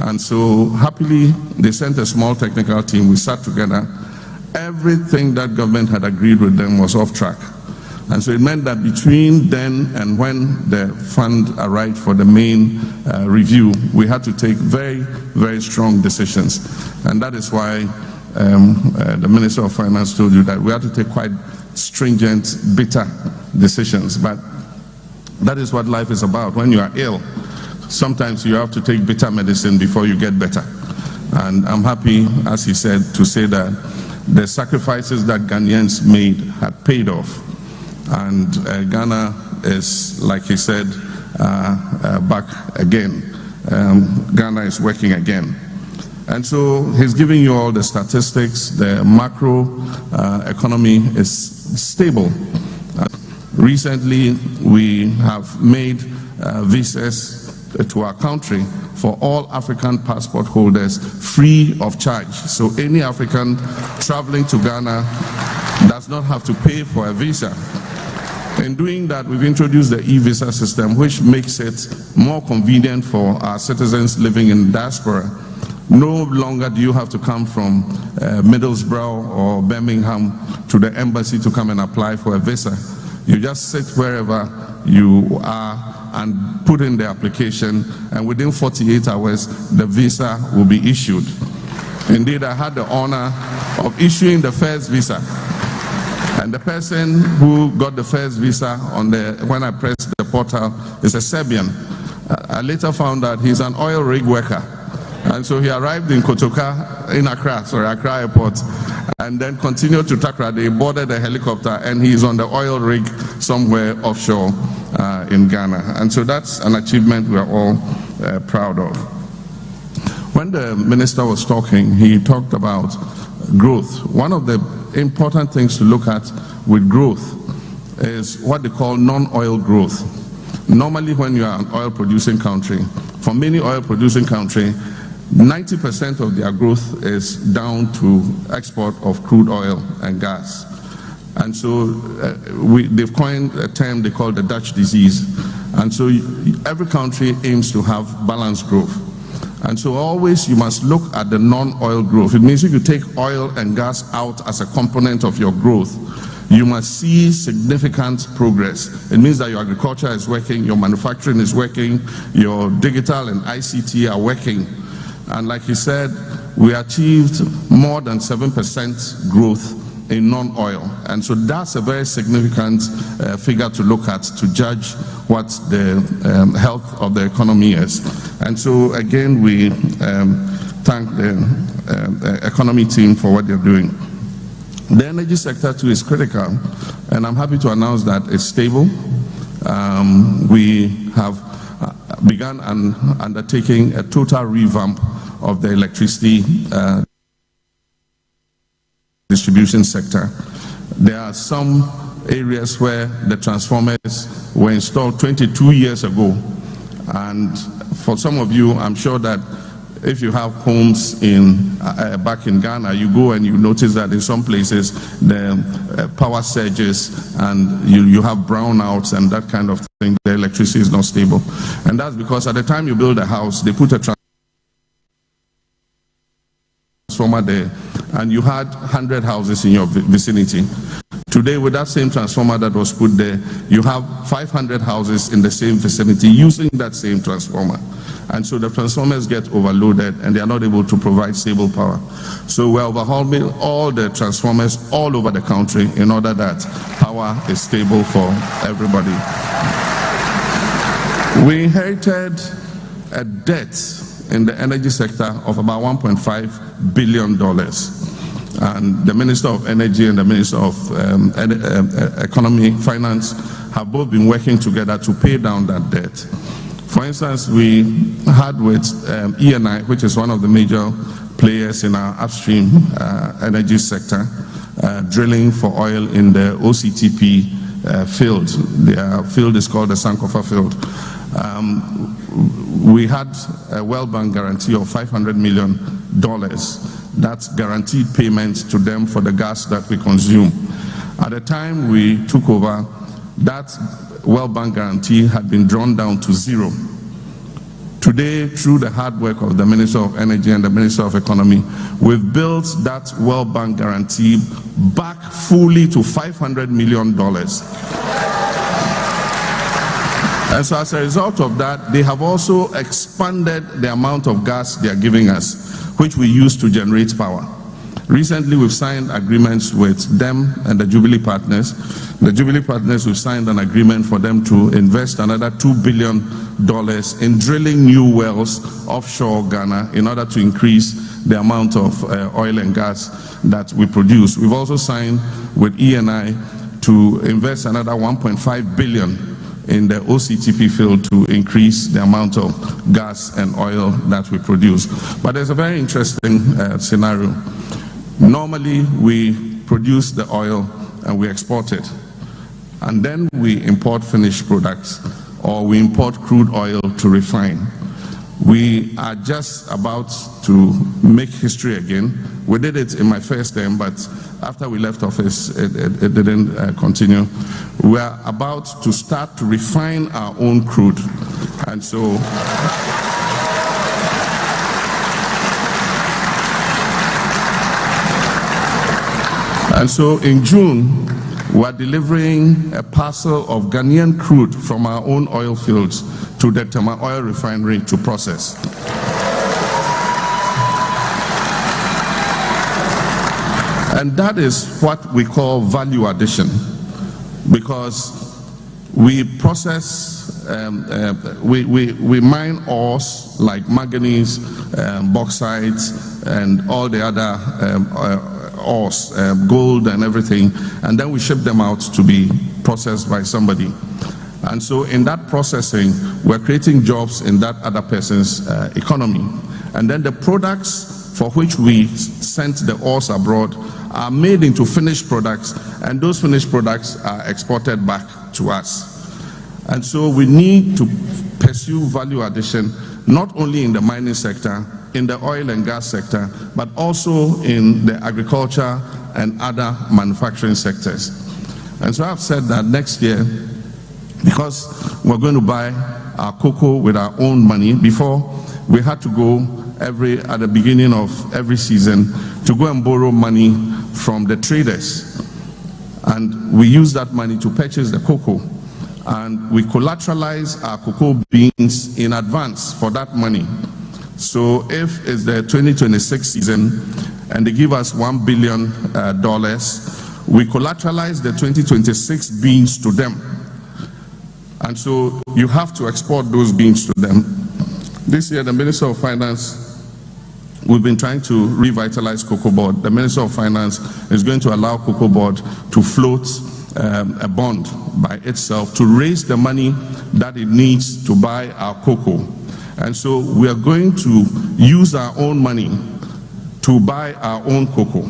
And so happily, they sent a small technical team. We sat together. Everything that government had agreed with them was off track. And so it meant that between then and when the fund arrived for the main review, we had to take very, very strong decisions. And that is why the Minister of Finance told you that we had to take quite stringent, bitter decisions. But that is what life is about. When you are ill, sometimes you have to take bitter medicine before you get better. And I'm happy, as he said, to say that the sacrifices that Ghanaians made had paid off. And Ghana is, like he said, back again. Ghana is working again. And so he's giving you all the statistics. The macro economy is stable. Recently, we have made visas to our country for all African passport holders free of charge. So any African traveling to Ghana does not have to pay for a visa. In doing that, we've introduced the e-visa system, which makes it more convenient for our citizens living in diaspora. No longer do you have to come from Middlesbrough or Birmingham to the embassy to come and apply for a visa. You just sit wherever you are and put in the application, and within 48 hours, the visa will be issued. Indeed, I had the honor of issuing the first visa. And the person who got the first visa when I pressed the portal is a Serbian. I later found out he's an oil rig worker. And so he arrived in Accra Airport, and then continued to Takra. They boarded a helicopter, and he's on the oil rig somewhere offshore in Ghana. And so that's an achievement we are all proud of. When the minister was talking, he talked about growth. One of the important things to look at with growth is what they call non-oil growth. Normally, when you are an oil-producing country, for many oil-producing countries, 90% of their growth is down to export of crude oil and gas. And so they've coined a term they call the Dutch disease. And so every country aims to have balanced growth. And so always you must look at the non-oil growth. It means if you take oil and gas out as a component of your growth, you must see significant progress. It means that your agriculture is working, your manufacturing is working, your digital and ICT are working. And like he said, we achieved more than 7% growth in non-oil. And so that's a very significant figure to look at to judge what the health of the economy is. And so again, we thank the economy team for what they're doing. The energy sector too is critical, and I'm happy to announce that it's stable. We have begun undertaking a total revamp of the electricity distribution sector. There are some areas where the transformers were installed 22 years ago, and for some of you, I'm sure that if you have homes back in Ghana, you go and you notice that in some places the power surges and you have brownouts and that kind of thing. The electricity is not stable, and that's because at the time you build a house, they put a transformer there, and you had 100 houses in your vicinity. Today, with that same transformer that was put there, you have 500 houses in the same vicinity using that same transformer. And so the transformers get overloaded and they are not able to provide stable power. So we're overhauling all the transformers all over the country in order that power is stable for everybody. We inherited a debt in the energy sector of about $1.5 billion. And the Minister of Energy and the Minister of Economy, Finance have both been working together to pay down that debt. For instance, we had with ENI, which is one of the major players in our upstream energy sector, drilling for oil in the OCTP field. The field is called the Sankofa field. We had a World Bank guarantee of $500 million. That's guaranteed payments to them for the gas that we consume. At the time we took over, that World Bank guarantee had been drawn down to zero. Today, through the hard work of the Minister of Energy and the Minister of Economy, we've built that World Bank guarantee back fully to $500 million. And so as a result of that, they have also expanded the amount of gas they are giving us, which we use to generate power. Recently, we've signed agreements with them and the Jubilee Partners. The Jubilee Partners, we've signed an agreement for them to invest another $2 billion in drilling new wells offshore Ghana in order to increase the amount of oil and gas that we produce. We've also signed with ENI to invest another $1.5 billion in the OCTP field to increase the amount of gas and oil that we produce. But there's a very interesting scenario. Normally, we produce the oil and we export it. And then we import finished products, or we import crude oil to refine. We are just about to make history again. We did it in my first term, but after we left office, it didn't continue. We are about to start to refine our own crude. And so in June, we are delivering a parcel of Ghanaian crude from our own oil fields to the Tema Oil Refinery to process. And that is what we call value addition, because we process, we mine ores like manganese, bauxite, and all the other ores, gold and everything, and then we ship them out to be processed by somebody. And so in that processing, we're creating jobs in that other person's economy. And then the products for which we sent the ores abroad are made into finished products, and those finished products are exported back to us. And so we need to pursue value addition, not only in the mining sector, in the oil and gas sector, but also in the agriculture and other manufacturing sectors. And so I've said that next year, because we're going to buy our cocoa with our own money, before we had to go at the beginning of every season to go and borrow money from the traders. And we use that money to purchase the cocoa. And we collateralize our cocoa beans in advance for that money. So if it's the 2026 season and they give us $1 billion, we collateralize the 2026 beans to them. And so you have to export those beans to them. This year, the Minister of Finance, we've been trying to revitalize Cocoa Board. The Minister of Finance is going to allow Cocoa Board to float a bond by itself to raise the money that it needs to buy our cocoa. And so we are going to use our own money to buy our own cocoa.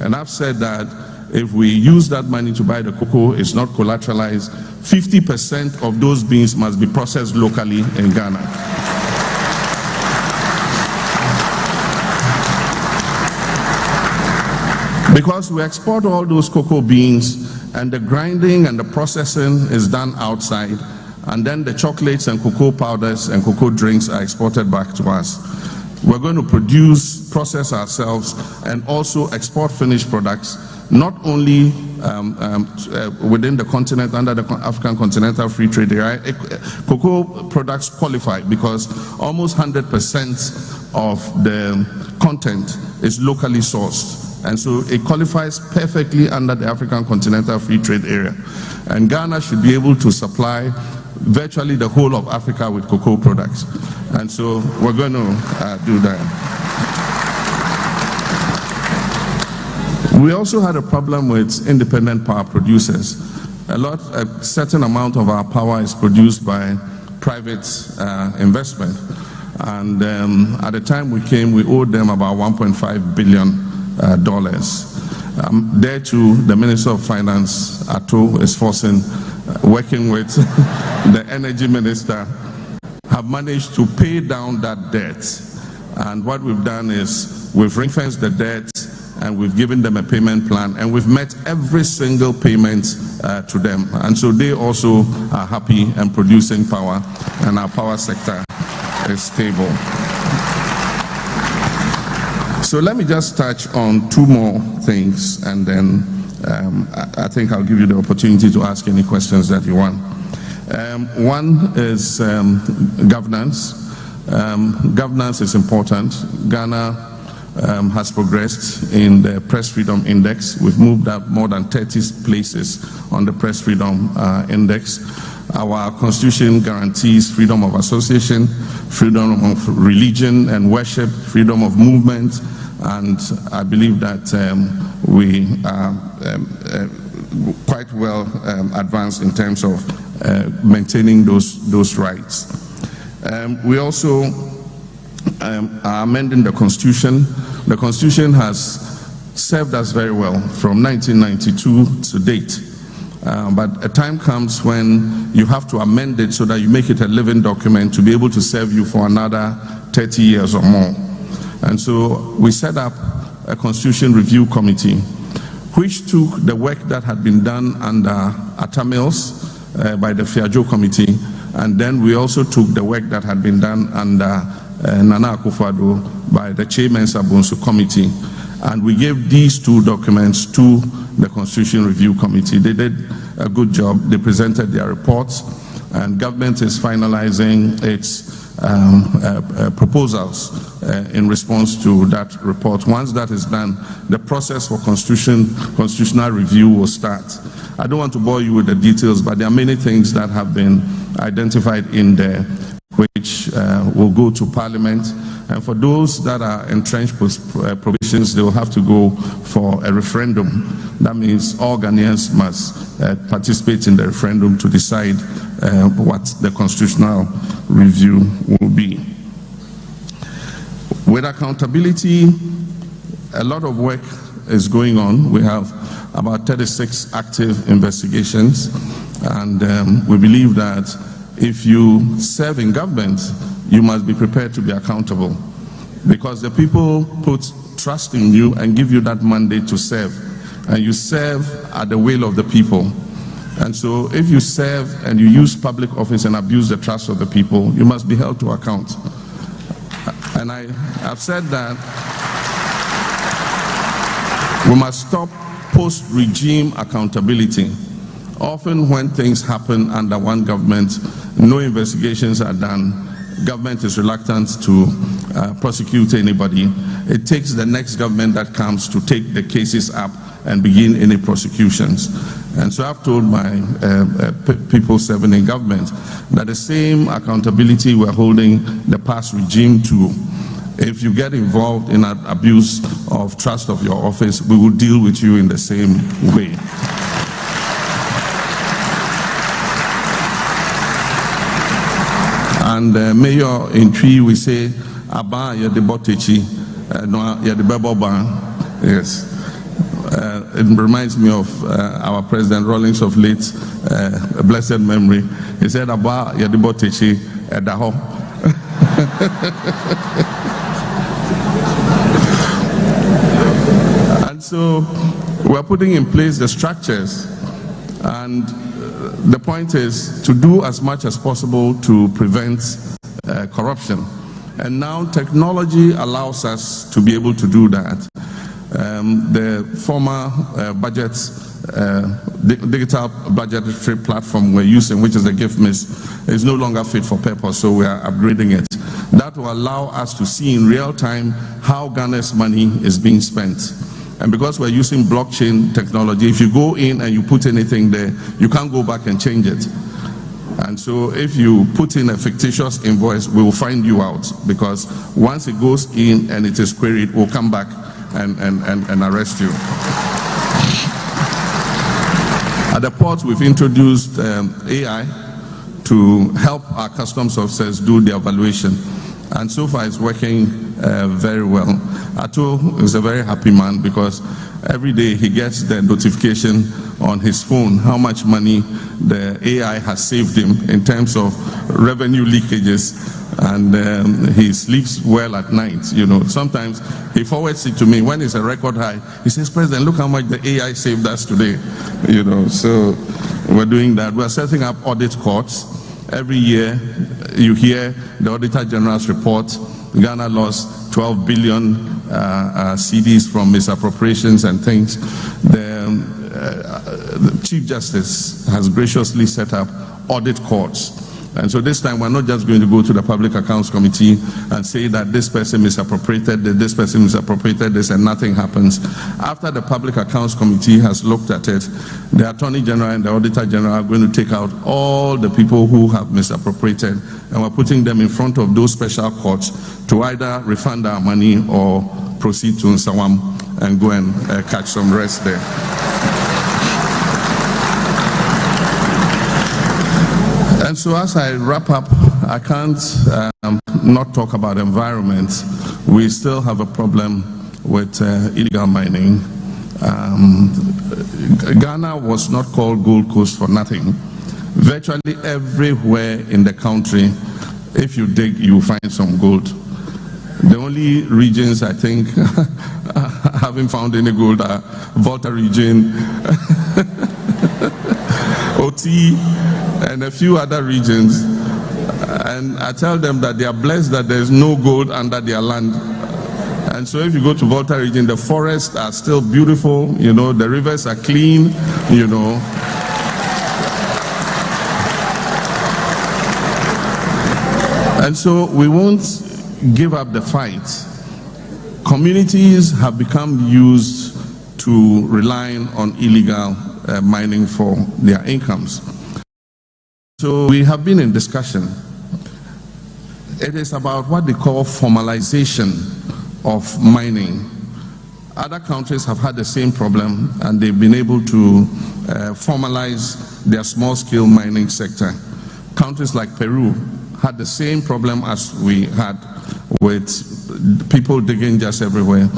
And I've said that if we use that money to buy the cocoa, it's not collateralized. 50% of those beans must be processed locally in Ghana. Because we export all those cocoa beans, and the grinding and the processing is done outside, and then the chocolates and cocoa powders and cocoa drinks are exported back to us. We're going to process ourselves, and also export finished products, not only within the continent, under the African Continental Free Trade Area. Cocoa products qualify because almost 100% of the content is locally sourced. And so it qualifies perfectly under the African Continental Free Trade Area. And Ghana should be able to supply virtually the whole of Africa with cocoa products. And so we're going to do that. We also had a problem with independent power producers. A certain amount of our power is produced by private investment. And at the time we came, we owed them about $1.5 billion. There too, the Minister of Finance, Ato, is working with the Energy Minister, have managed to pay down that debt. And what we've done is we've ring-fenced the debt, and we've given them a payment plan, and we've met every single payment to them. And so they also are happy and producing power, and our power sector is stable. So let me just touch on two more things, and then I think I'll give you the opportunity to ask any questions that you want. One is governance. Governance is important. Ghana has progressed in the Press Freedom Index. We've moved up more than 30 places on the Press Freedom Index. Our constitution guarantees freedom of association, freedom of religion and worship, freedom of movement, and I believe that we are quite well advanced in terms of maintaining those rights. We also are amending the Constitution. The Constitution has served us very well from 1992 to date. But a time comes when you have to amend it so that you make it a living document to be able to serve you for another 30 years or more. And so we set up a Constitution Review Committee, which took the work that had been done under Atta Mills by the Fiajo Committee, and then we also took the work that had been done under Nana Akufo-Addo by the Chairman's Abunsu Committee, and we gave these two documents to the Constitution Review Committee. They did a good job. They presented their reports, and government is finalizing its proposals in response to that report. Once that is done, the process for constitutional review will start. I don't want to bore you with the details, but there are many things that have been identified in there which will go to Parliament. And for those that are entrenched provisions, they will have to go for a referendum. That means all Ghanaians must participate in the referendum to decide what the constitutional review will be. With accountability, a lot of work is going on. We have about 36 active investigations, and we believe that if you serve in government, you must be prepared to be accountable, because the people put trust in you and give you that mandate to serve, and you serve at the will of the people. And so if you serve and you use public office and abuse the trust of the people, you must be held to account. And I have said that we must stop post-regime accountability. Often when things happen under one government, no investigations are done, government is reluctant to prosecute anybody. It takes the next government that comes to take the cases up and begin any prosecutions. And so I've told my people serving in government that the same accountability we're holding the past regime to. If you get involved in an abuse of trust of your office, we will deal with you in the same way. And Mayor in Tree, we say, Aba ya de botechi, no ya de beboba. Yes. It reminds me of our President Rawlings of late, blessed memory. He said, Aba ya de botechi, edaho. And so we're putting in place the structures, and the point is to do as much as possible to prevent corruption. And now technology allows us to be able to do that. The former digital budgetary platform we're using, which is the GIFMIS, is no longer fit for purpose, so we are upgrading it. That will allow us to see in real time how Ghana's money is being spent. And because we're using blockchain technology, if you go in and you put anything there, you can't go back and change it. And so if you put in a fictitious invoice, we will find you out, because once it goes in and it is queried, we'll come back and arrest you. At the port, we've introduced AI to help our customs officers do the evaluation. And so far it's working very well. Ato is a very happy man, because every day he gets the notification on his phone how much money the AI has saved him in terms of revenue leakages, and he sleeps well at night. You know, sometimes he forwards it to me when it's a record high. He says, President, look how much the AI saved us today. You know, so we're doing that. We're setting up audit courts. Every year you hear the Auditor General's report. Ghana lost 12 billion CDs from misappropriations and things. The Chief Justice has graciously set up audit courts. And so this time we're not just going to go to the Public Accounts Committee and say that this person misappropriated this person misappropriated this, and nothing happens. After the Public Accounts Committee has looked at it, the Attorney General and the Auditor General are going to take out all the people who have misappropriated, and we're putting them in front of those special courts to either refund our money or proceed to Nsawam and go and catch some rest there. And so as I wrap up, I can't not talk about environment. We still have a problem with illegal mining. Ghana was not called Gold Coast for nothing. Virtually everywhere in the country, if you dig, you find some gold. The only regions I think haven't found any gold are Volta region, OT, and a few other regions. And I tell them that they are blessed that there's no gold under their land. And so if you go to Volta region, the forests are still beautiful, you know, the rivers are clean, you know. And so we won't give up the fight. Communities have become used to relying on illegal mining for their incomes. So we have been in discussion. It is about what they call formalization of mining. Other countries have had the same problem, and they've been able to formalize their small-scale mining sector. Countries like Peru had the same problem as we had with people digging just everywhere.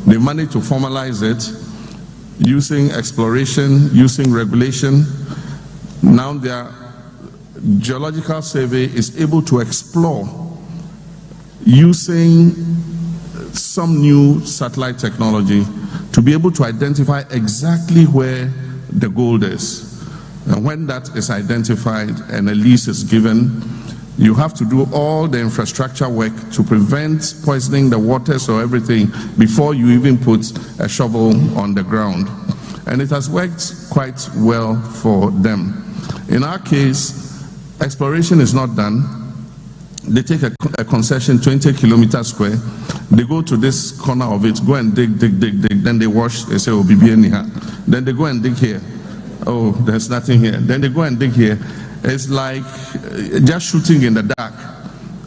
They managed to formalize it using exploration, using regulation. Now their geological survey is able to explore using some new satellite technology to be able to identify exactly where the gold is. And when that is identified and a lease is given, you have to do all the infrastructure work to prevent poisoning the waters or everything before you even put a shovel on the ground. And it has worked quite well for them. In our case, exploration is not done. They take a concession 20 kilometers square. They go to this corner of it, go and dig. Then they wash, they say, oh, bibi here. Then they go and dig here. Oh, there's nothing here. Then they go and dig here. It's like just shooting in the dark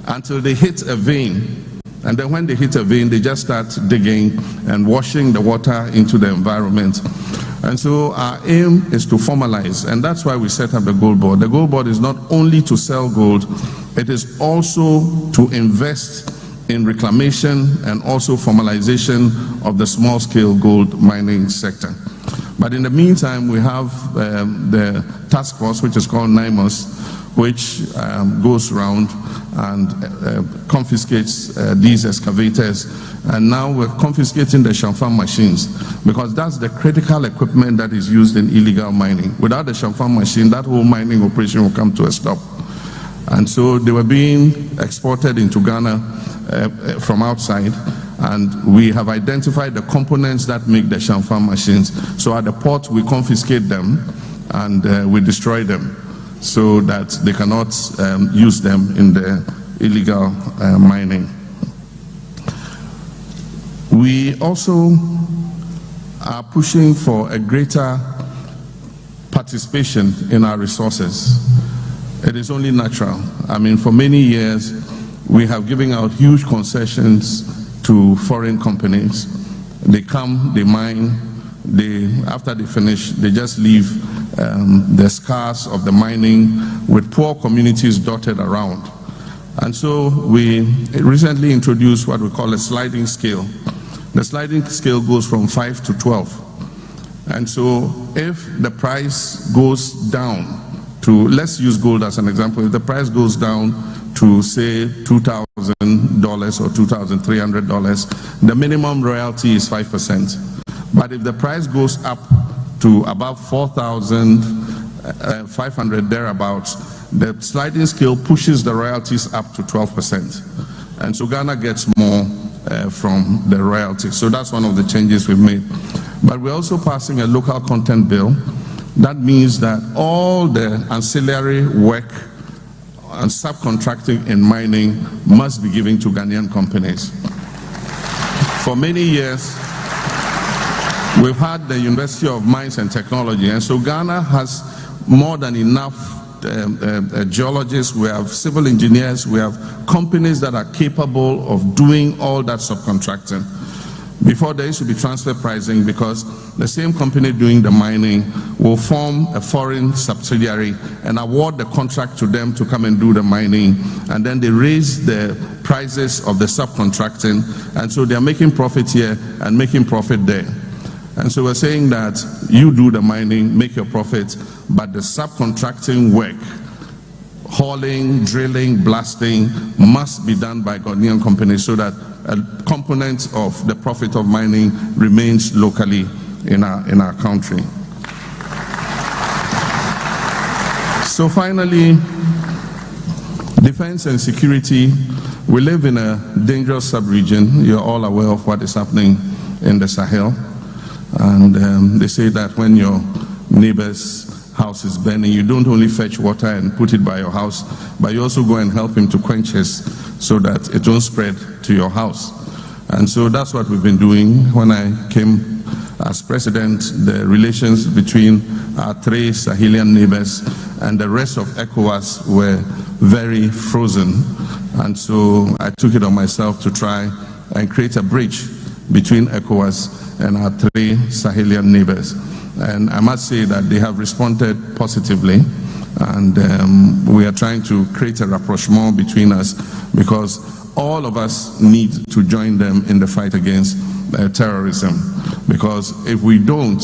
until they hit a vein. And then when they hit a vein, they just start digging and washing the water into the environment. And so our aim is to formalize, and that's why we set up the Gold Board. The Gold Board is not only to sell gold, it is also to invest in reclamation and also formalization of the small-scale gold mining sector. But in the meantime, we have the task force, which is called NIMOS, which goes around and confiscates these excavators. And now we're confiscating the Shamfam machines, because that's the critical equipment that is used in illegal mining. Without the Shamfam machine, that whole mining operation will come to a stop. And so they were being exported into Ghana from outside, and we have identified the components that make the Shamfam machines. So at the port, we confiscate them and we destroy them so that they cannot use them in the illegal mining. We also are pushing for a greater participation in our resources. It is only natural. I mean, for many years, we have given out huge concessions to foreign companies. They come, they mine, after they finish, they just leave the scars of the mining with poor communities dotted around. And so we recently introduced what we call a sliding scale. The sliding scale goes from 5 to 12. And so if the price goes down to, let's use gold as an example, if the price goes down to say $2,000 or $2,300, the minimum royalty is 5%. But if the price goes up to about 4,500 thereabouts, the sliding scale pushes the royalties up to 12%. And so Ghana gets more from the royalties. So that's one of the changes we've made. But we're also passing a local content bill. That means that all the ancillary work and subcontracting in mining must be given to Ghanaian companies. For many years, we've had the University of Mines and Technology, and so Ghana has more than enough geologists, we have civil engineers, we have companies that are capable of doing all that subcontracting. Before, there used to be transfer pricing because the same company doing the mining will form a foreign subsidiary and award the contract to them to come and do the mining, and then they raise the prices of the subcontracting, and so they are making profit here and making profit there. And so we're saying that you do the mining, make your profit, but the subcontracting work, hauling, drilling, blasting, must be done by Ghanaian companies so that a component of the profit of mining remains locally in our country. So finally, defense and security. We live in a dangerous sub-region. You're all aware of what is happening in the Sahel. And they say that when your neighbor's house is burning, you don't only fetch water and put it by your house, but you also go and help him to quench his so that it won't spread to your house. And so that's what we've been doing. When I came as president, the relations between our three Sahelian neighbors and the rest of ECOWAS were very frozen. And so I took it on myself to try and create a bridge between ECOWAS and our three Sahelian neighbors. And I must say that they have responded positively, and we are trying to create a rapprochement between us because all of us need to join them in the fight against terrorism. Because if we don't,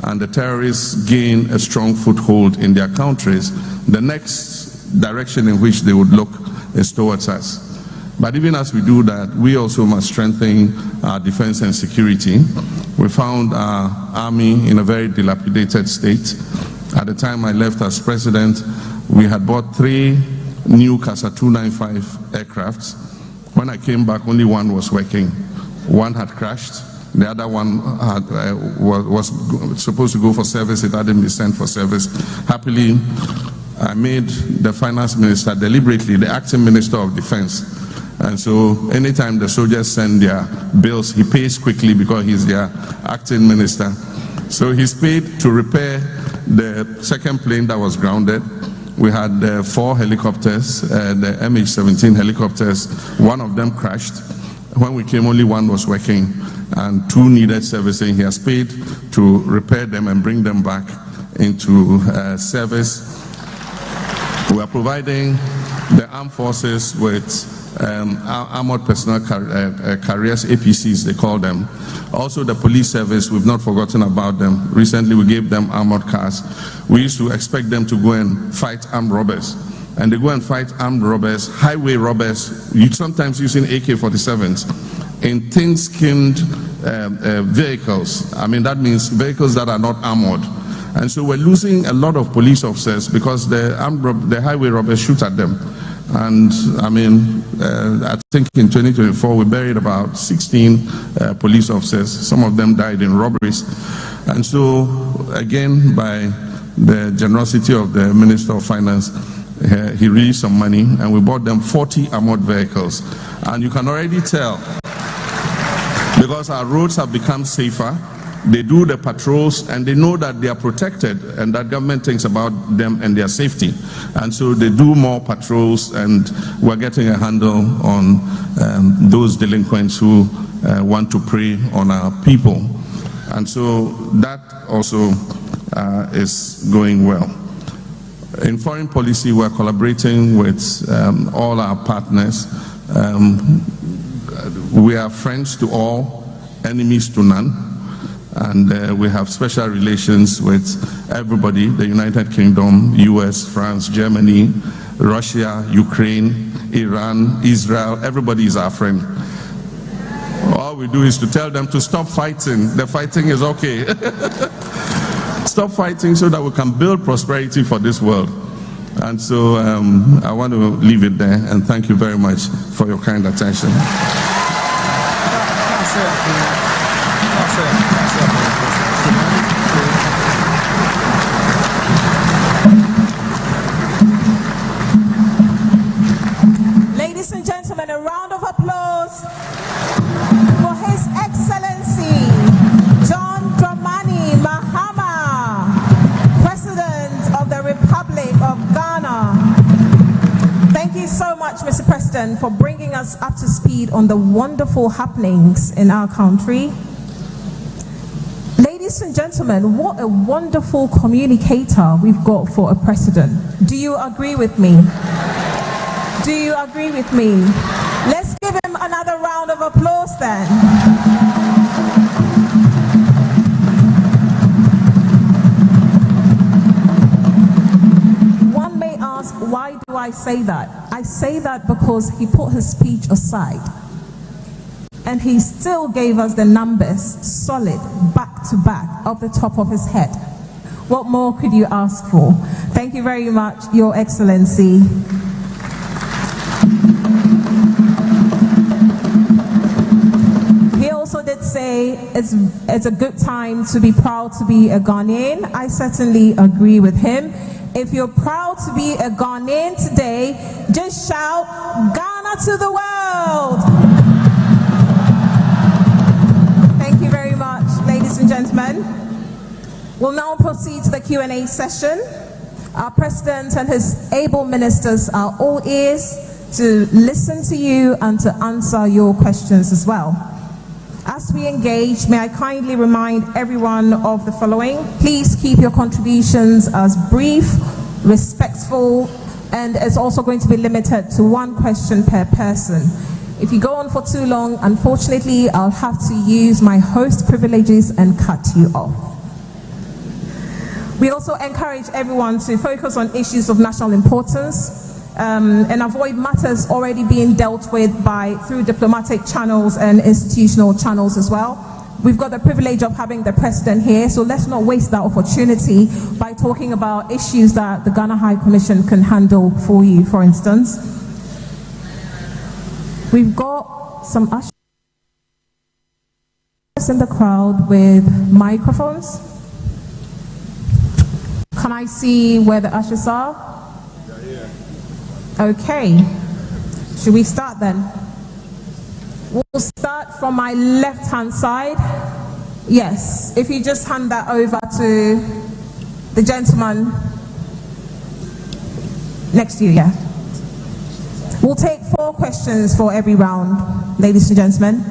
and the terrorists gain a strong foothold in their countries, the next direction in which they would look is towards us. But even as we do that, we also must strengthen our defense and security. We found our army in a very dilapidated state. At the time I left as president, we had bought 3 new Casa 295 aircrafts. When I came back, only one was working. One had crashed. The other one was supposed to go for service. It hadn't been sent for service. Happily, I made the finance minister deliberately the acting minister of defense. And so anytime the soldiers send their bills, he pays quickly because he's their acting minister. So he's paid to repair the second plane that was grounded. We had 4 helicopters, the MH17 helicopters. One of them crashed. When we came, only one was working, and 2 needed servicing. He has paid to repair them and bring them back into service. We are providing the armed forces with armored personnel carriers, APCs they call them. Also the police service, we've not forgotten about them. Recently we gave them armored cars. We used to expect them to go and fight armed robbers. And they go and fight armed robbers, highway robbers, sometimes using AK-47s in thin-skinned vehicles. I mean, that means vehicles that are not armored. And so we're losing a lot of police officers because the highway robbers shoot at them. And I mean, I think in 2024 we buried about 16 police officers. Some of them died in robberies. And so, again, by the generosity of the Minister of Finance, he released some money and we bought them 40 armored vehicles. And you can already tell, because our roads have become safer, they do the patrols and they know that they are protected and that government thinks about them and their safety. And so they do more patrols, and we're getting a handle on those delinquents who want to prey on our people. And so that also is going well. In foreign policy, we're collaborating with all our partners. We are friends to all, enemies to none. And we have special relations with everybody, the United Kingdom, US, France, Germany, Russia, Ukraine, Iran, Israel. Everybody is our friend. All we do is to tell them to stop fighting. The fighting is okay. Stop fighting so that we can build prosperity for this world. And so I want to leave it there, and thank you very much for your kind attention. Ladies and gentlemen, a round of applause for His Excellency John Dramani Mahama, President of the Republic of Ghana. Thank you so much, Mr. President, for bringing us up to speed on the wonderful happenings in our country. Ladies and gentlemen, what a wonderful communicator we've got for a president. Do you agree with me? Do you agree with me? Let's give him another round of applause then. One may ask, why do I say that? I say that because he put his speech aside and he still gave us the numbers solid, back to back, off the top of his head. What more could you ask for? Thank you very much, Your Excellency. He also did say it's a good time to be proud to be a Ghanaian. I certainly agree with him. If you're proud to be a Ghanaian today, just shout Ghana to the world. Thank you very much, ladies and gentlemen. We'll now proceed to the Q&A session. Our President and his able ministers are all ears to listen to you and to answer your questions as well. As we engage, may I kindly remind everyone of the following. Please keep your contributions as brief, respectful, and it's also going to be limited to one question per person. If you go on for too long, unfortunately, I'll have to use my host privileges and cut you off. We also encourage everyone to focus on issues of national importance and avoid matters already being dealt with through diplomatic channels and institutional channels as well. We've got the privilege of having the President here, so let's not waste that opportunity by talking about issues that the Ghana High Commission can handle for you, for instance. We've got some ushers in the crowd with microphones. Can I see where the ushers are? Okay. Should we start then? We'll start from my left-hand side. Yes, if you just hand that over to the gentleman next to you, yeah. We'll take 4 questions for every round, ladies and gentlemen.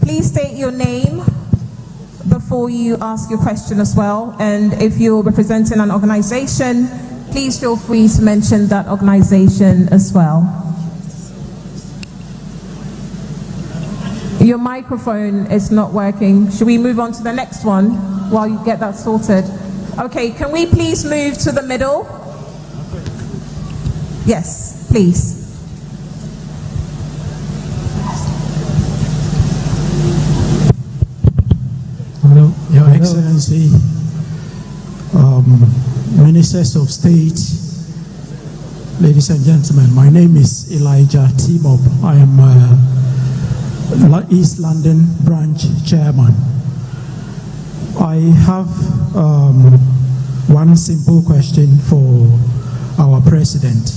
Please state your name before you ask your question as well, and if you're representing an organization, please feel free to mention that organization as well. Your microphone is not working. Should we move on to the next one while you get that sorted? Okay, can we please move to the middle? Yes, please. Hello, Your Excellency, Ministers of State, ladies and gentlemen, my name is Elijah T-Bob. I am East London Branch Chairman. I have one simple question for our President.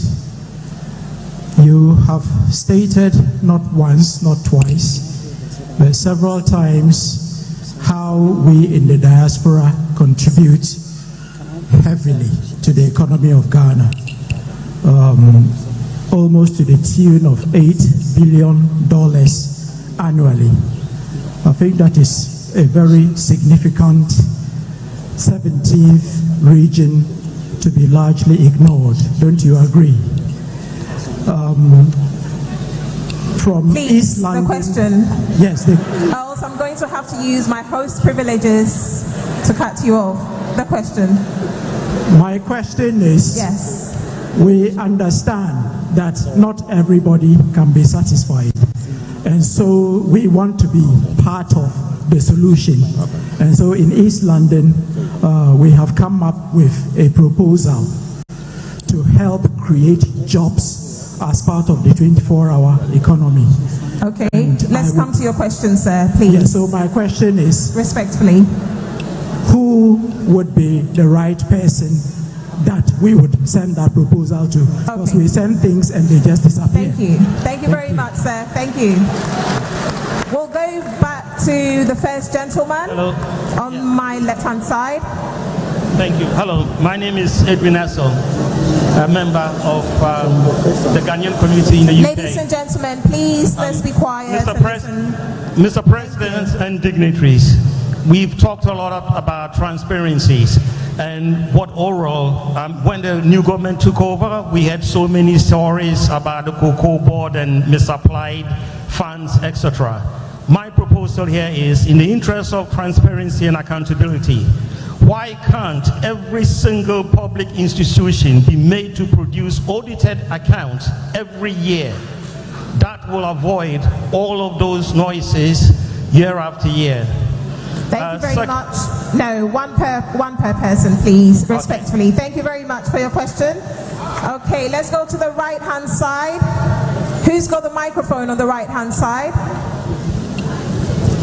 You have stated not once, not twice, but several times how we in the diaspora contribute heavily to the economy of Ghana, almost to the tune of $8 billion annually. I think that is a very significant 17th region to be largely ignored. Don't you agree? From Please, East London, the question. Yes. Else I'm going to have to use my host privileges to cut you off. The question. My question is, yes, we understand that not everybody can be satisfied, and so we want to be part of the solution. And so in East London, we have come up with a proposal to help create jobs as part of the 24-hour economy. Okay, let's come to your question, sir, please. Yes, so my question is, respectfully, who would be the right person that we would send that proposal to? Because we send things and they just disappear. Thank you. Thank you very much, sir. Thank you. We'll go back to the first gentleman. Hello. On my left-hand side. Thank you. Hello, my name is Edwin Essel, a member of the Ghanaian community in the UK. Ladies and gentlemen, please, let's be quiet. Mr. President and dignitaries, we've talked a lot about transparencies and what oral, when the new government took over, we had so many stories about the cocoa board and misapplied funds, etc. My proposal here is, in the interest of transparency and accountability, why can't every single public institution be made to produce audited accounts every year? That will avoid all of those noises year after year. Thank you very much. No, one per person, please, respectfully. Thank you very much for your question. Okay, let's go to the right-hand side. Who's got the microphone on the right-hand side?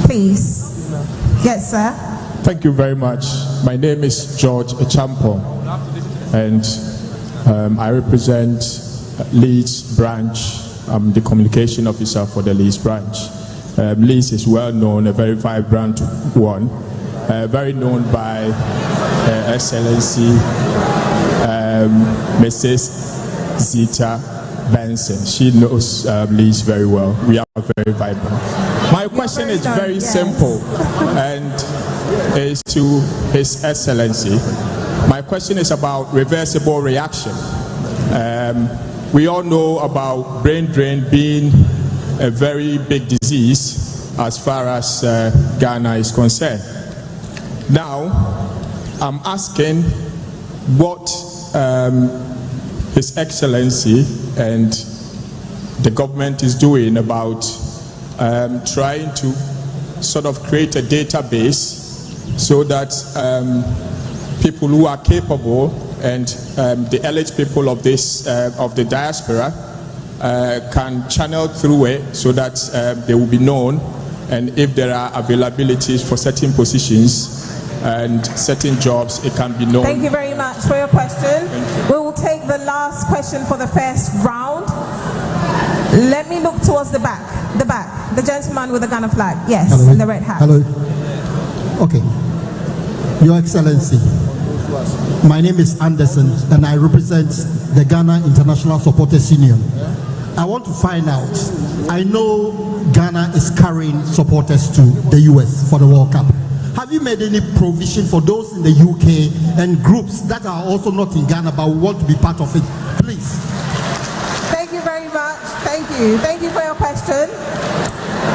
Please. Yes, sir. Thank you very much. My name is George Echampo, and I represent Leeds branch. I'm the communication officer for the Leeds branch. Leeds is well known, a very vibrant one, very known by Excellency Mrs. Zita Benson. She knows Leeds very well. We are very vibrant. My question is very simple, and is to His Excellency. My question is about reversible reaction. We all know about brain drain being a very big disease as far as Ghana is concerned. Now, I'm asking what His Excellency and the government is doing about trying to sort of create a database so that people who are capable and the elite people of this of the diaspora can channel through it so that they will be known, and if there are availabilities for certain positions and certain jobs, it can be known. Thank you very much for your question. We will take the last question for the first round. Let me look towards the back. The gentleman with the Ghana flag. Yes, hello. In the red hat. Hello. Okay. Your Excellency, my name is Anderson and I represent the Ghana International Supporters Union. I want to find out, I know Ghana is carrying supporters to the US for the World Cup. Have you made any provision for those in the UK and groups that are also not in Ghana but want to be part of it? Please. Thank you very much. Thank you. Thank you for your question.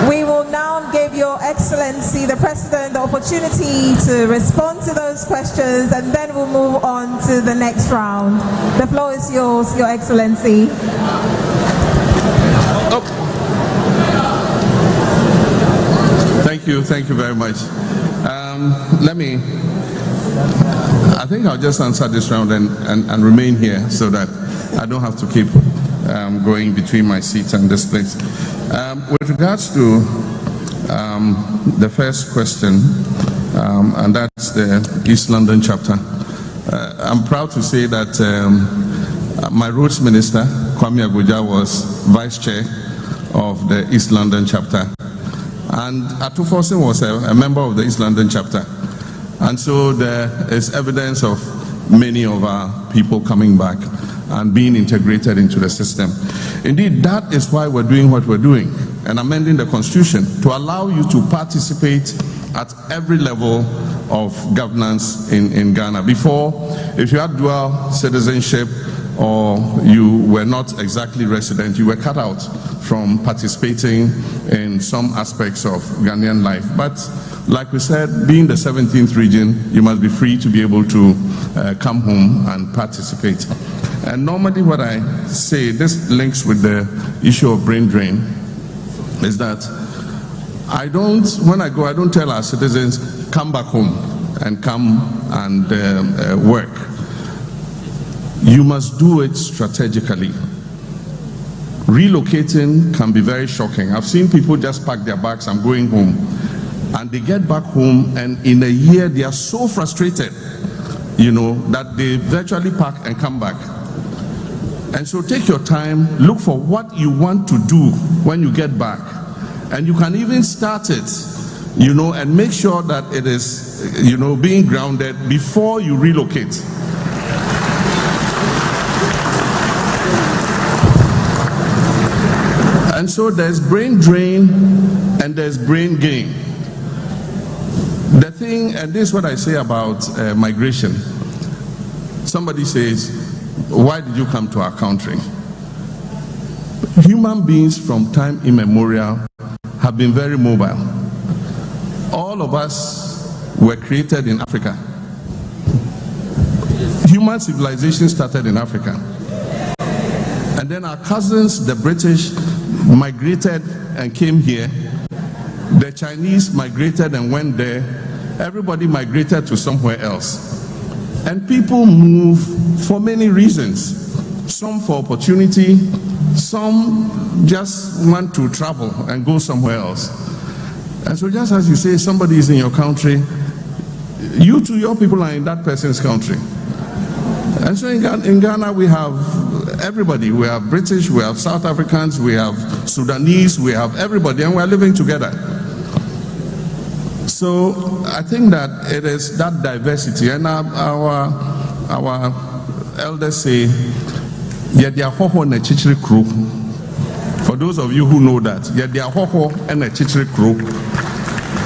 We will now give Your Excellency, the President, the opportunity to respond to those questions, and then we'll move on to the next round. The floor is yours, Your Excellency. Thank you very much. I think I'll just answer this round and remain here so that I don't have to keep going between my seats and this place. With regards to the first question, and that's the East London chapter, I'm proud to say that my roads minister, Kwame Abuja, was vice chair of the East London chapter, and Atufosin was a member of the East London chapter. And so there is evidence of many of our people coming back and being integrated into the system. Indeed, that is why we're doing what we're doing and amending the constitution to allow you to participate at every level of governance in Ghana. Before, if you had dual citizenship or you were not exactly resident, you were cut out from participating in some aspects of Ghanaian life. But like we said, being the 17th region, you must be free to be able to come home and participate. And normally what I say, this links with the issue of brain drain, is that when I go, I don't tell our citizens, come back home and come and work. You must do it strategically. relocating can be very shocking. I've seen people just pack their bags and going home, and they get back home, and in a year they are so frustrated, that they virtually pack and come back. And so take your time, look for what you want to do when you get back, and you can even start it, and make sure that it is, being grounded before you relocate. And so there's brain drain and there's brain gain. The thing, and this is what I say about migration. Somebody says, why did you come to our country? Human beings from time immemorial have been very mobile. All of us were created in Africa. Human civilization started in Africa. And then our cousins, the British, migrated and came here. The Chinese migrated and went there. Everybody migrated to somewhere else. And people move for many reasons. Some for opportunity, some just want to travel and go somewhere else. And so just as you say somebody is in your country, you too, your people are in that person's country. And so in Ghana we have everybody. We have British, we have South Africans, we have Sudanese, we have everybody, and we're living together. So I think that it is that diversity, and our elders say, for those of you who know that, and a chichiri crew,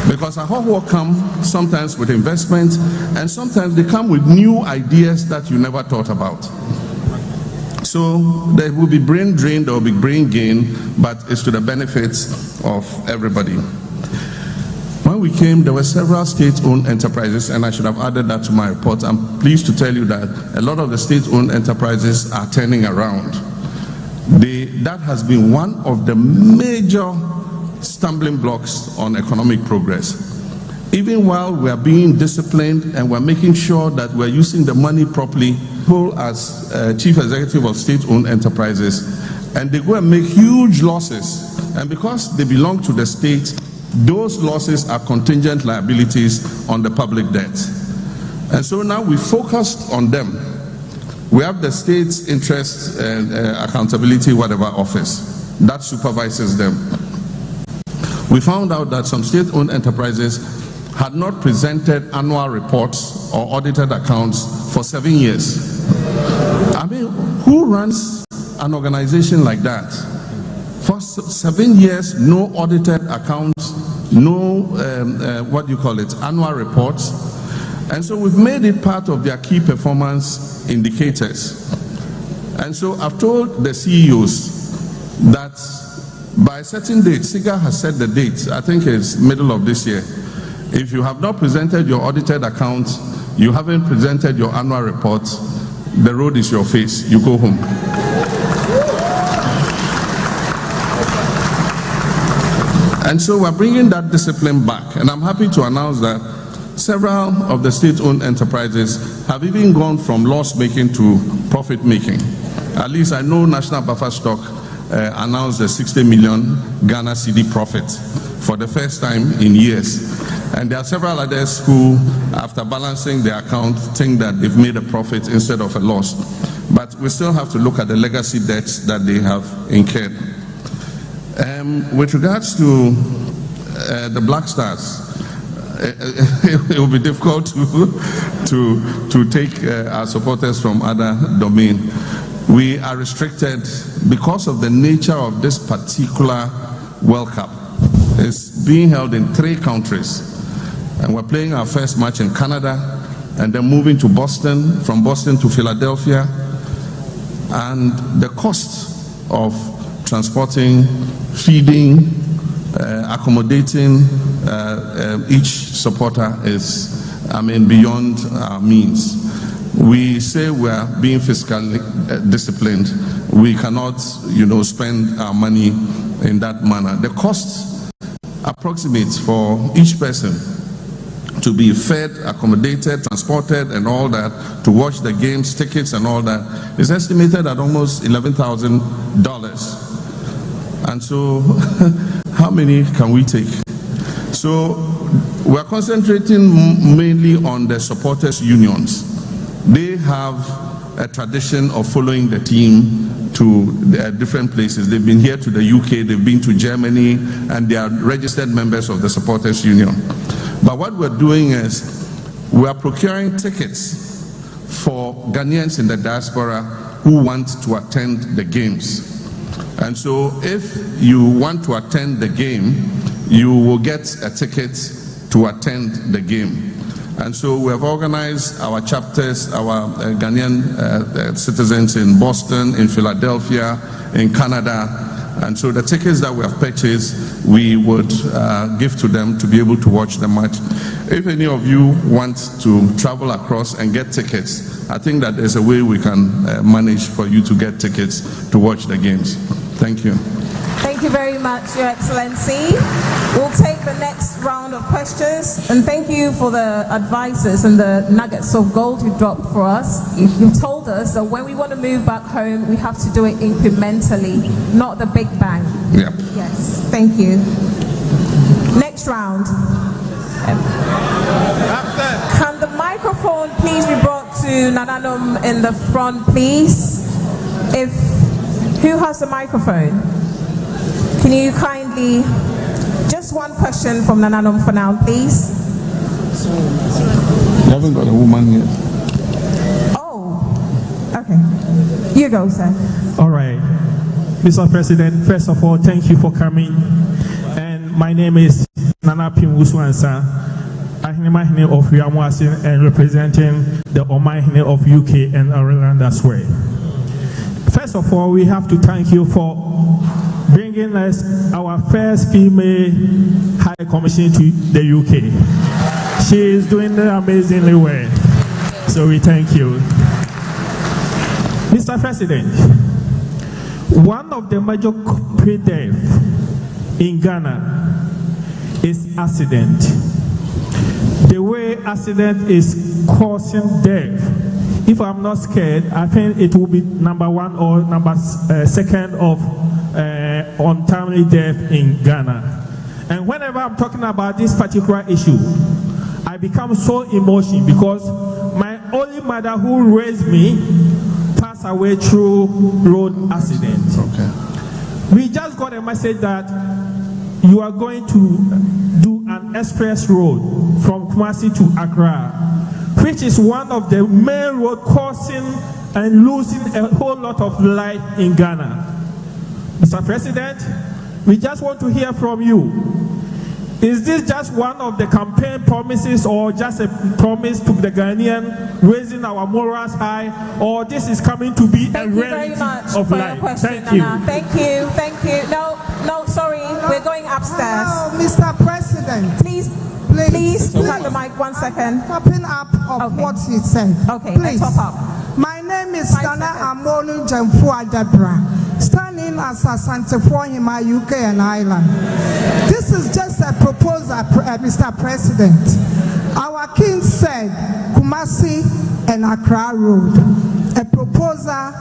because a hoho come sometimes with investment, and sometimes they come with new ideas that you never thought about. So there will be brain drain, there will be brain gain, but it's to the benefits of everybody. When we came, there were several state-owned enterprises, and I should have added that to my report. I'm pleased to tell you that a lot of the state-owned enterprises are turning around. That has been one of the major stumbling blocks on economic progress. Even while we are being disciplined and we're making sure that we're using the money properly, people as chief executive of state-owned enterprises, and they go and make huge losses, and because they belong to the state, those losses are contingent liabilities on the public debt. And so now we focused on them. We have the state's interest and accountability, whatever office, that supervises them. We found out that some state-owned enterprises had not presented annual reports or audited accounts for 7 years. I mean, who runs an organization like that? For 7 years, no audited accounts, no, annual reports. And so we've made it part of their key performance indicators. And so I've told the CEOs that by a certain date, SIGA has set the date, I think it's middle of this year. If you have not presented your audited accounts, you haven't presented your annual report, the road is your face, you go home. And so we're bringing that discipline back, and I'm happy to announce that several of the state-owned enterprises have even gone from loss-making to profit-making. At least I know National Buffer Stock announced a 60 million Ghana cedi profit for the first time in years. And there are several others who, after balancing their account, think that they've made a profit instead of a loss. But we still have to look at the legacy debts that they have incurred. With regards to the Black Stars, it will be difficult to take our supporters from other domain. We are restricted because of the nature of this particular World Cup. It's being held in 3 countries, and we're playing our first match in Canada, and then moving to Boston, from Boston to Philadelphia, and the cost of transporting, feeding, accommodating each supporter is, beyond our means. We say we are being fiscally disciplined. We cannot, spend our money in that manner. The cost approximates for each person to be fed, accommodated, transported, and all that, to watch the games, tickets, and all that, is estimated at almost $11,000. And so, how many can we take? So, we are concentrating mainly on the supporters' unions. They have a tradition of following the team to different places. They've been here to the UK, they've been to Germany, and they are registered members of the supporters' union. But what we're doing is we are procuring tickets for Ghanaians in the diaspora who want to attend the games. And so if you want to attend the game, you will get a ticket to attend the game. And so we have organized our chapters, our Ghanaian citizens in Boston, in Philadelphia, in Canada. And so the tickets that we have purchased, we would give to them to be able to watch the match. If any of you want to travel across and get tickets, I think that there's a way we can manage for you to get tickets to watch the games. Thank you. Thank you very much, Your Excellency. We'll take the next round of questions, and thank you for the advices and the nuggets of gold you dropped for us. You've told us that when we want to move back home, we have to do it incrementally, not the big bang. Yeah. Yes, thank you. Next round. Can the microphone please be brought to Nananom in the front, please? Who has the microphone? Can you kindly, just one question from Nananom for now, please. You haven't got a woman yet. Oh, okay. You go, sir. All right. Mr. President, first of all, thank you for coming. And my name is Nana Pimuswansa, Ahinimahine of Yamuasin, and representing the Omahine of UK and Ireland as well. First of all, we have to thank you for bringing us our first female High Commission to the UK. She is doing amazingly well. So we thank you. Mr. President, one of the major culprit deaths in Ghana is accident. The way accident is causing death, if I'm not scared, I think it will be number one or number second of untimely death in Ghana. And whenever I'm talking about this particular issue, I become so emotional because my only mother who raised me passed away through road accident. Okay. We just got a message that you are going to do an express road from Kumasi to Accra, which is one of the main road causing and losing a whole lot of life in Ghana. Mr. President, we just want to hear from you. Is this just one of the campaign promises or just a promise to the Ghanaian, raising our morals high, or this is coming to be a reality of life? Thank you. Thank you. Thank you. No, sorry. We're going upstairs. Mr. President. Please cut the mic 1 second. Topping up of what he said. Okay, please. top up. My name is Dana Amonu Jamfu Adebra, standing as a Santa Hima, UK and Ireland. This is just a proposal, Mr. President. Our king said Kumasi and Accra Road, a proposal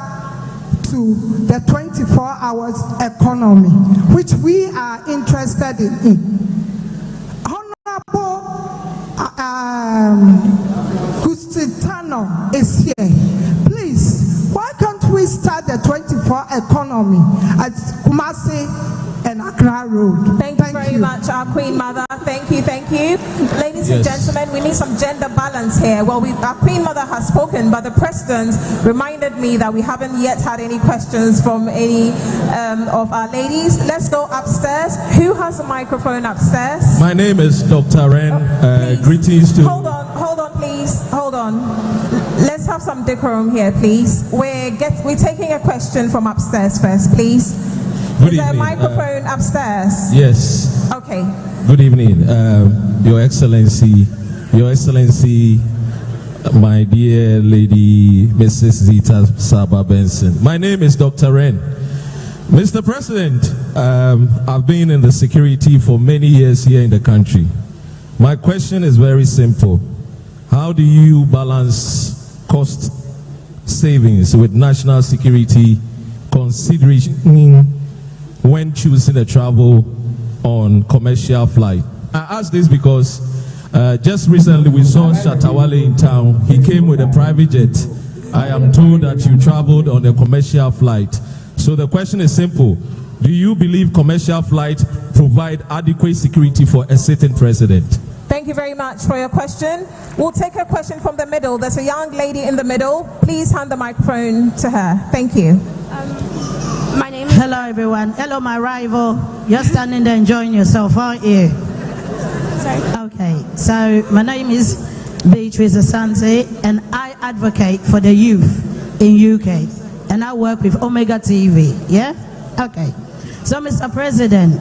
to the 24 hours economy, which we are interested in. Honorable Gustitano is here. Please, why can't we start the 24 economy at Kumasi and Accra Road? Thank you very much, our Queen Mother. Thank you. Ladies and gentlemen, we need some gender balance here. Well, our Queen Mother has spoken, but the President reminded me that we haven't yet had any questions from any of our ladies. Let's go upstairs. Who has a microphone upstairs? My name is Dr. Ren. Greetings to... Hold on, please. Hold on. Let's have some decorum here, please. We're taking a question from upstairs first, please. Good Is there a evening. microphone upstairs? Yes. Okay. Good evening, Your Excellency, my dear lady, Mrs. Zita Saba Benson. My name is Dr. Ren. Mr. President, I've been in the security for many years here in the country. My question is very simple. How do you balance cost savings with national security, considering when choosing a travel on commercial flight? I ask this because just recently we saw Shatawale in town. He came with a private jet. I am told that you traveled on a commercial flight. So the question is simple. Do you believe commercial flights provide adequate security for a sitting president? Thank you very much for your question. We'll take a question from the middle. There's a young lady in the middle. Please hand the microphone to her. Thank you. My name is... Hello, everyone. Hello, my rival. You're standing there enjoying yourself, aren't you? Sorry. Okay, so my name is Beatrice Asante, and I advocate for the youth in UK, and I work with Omega TV. Yeah? Okay. So, Mr. President,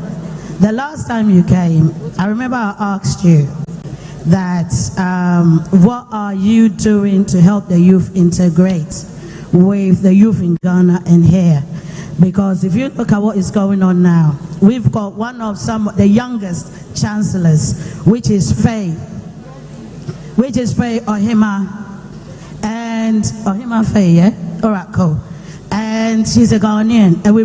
the last time you came, I remember I asked you that what are you doing to help the youth integrate with the youth in Ghana and here? Because if you look at what is going on now, we've got one of the youngest chancellors, which is Faye Ohima, and Ohima Faye, yeah? All right, cool. And she's a Ghanaian, and we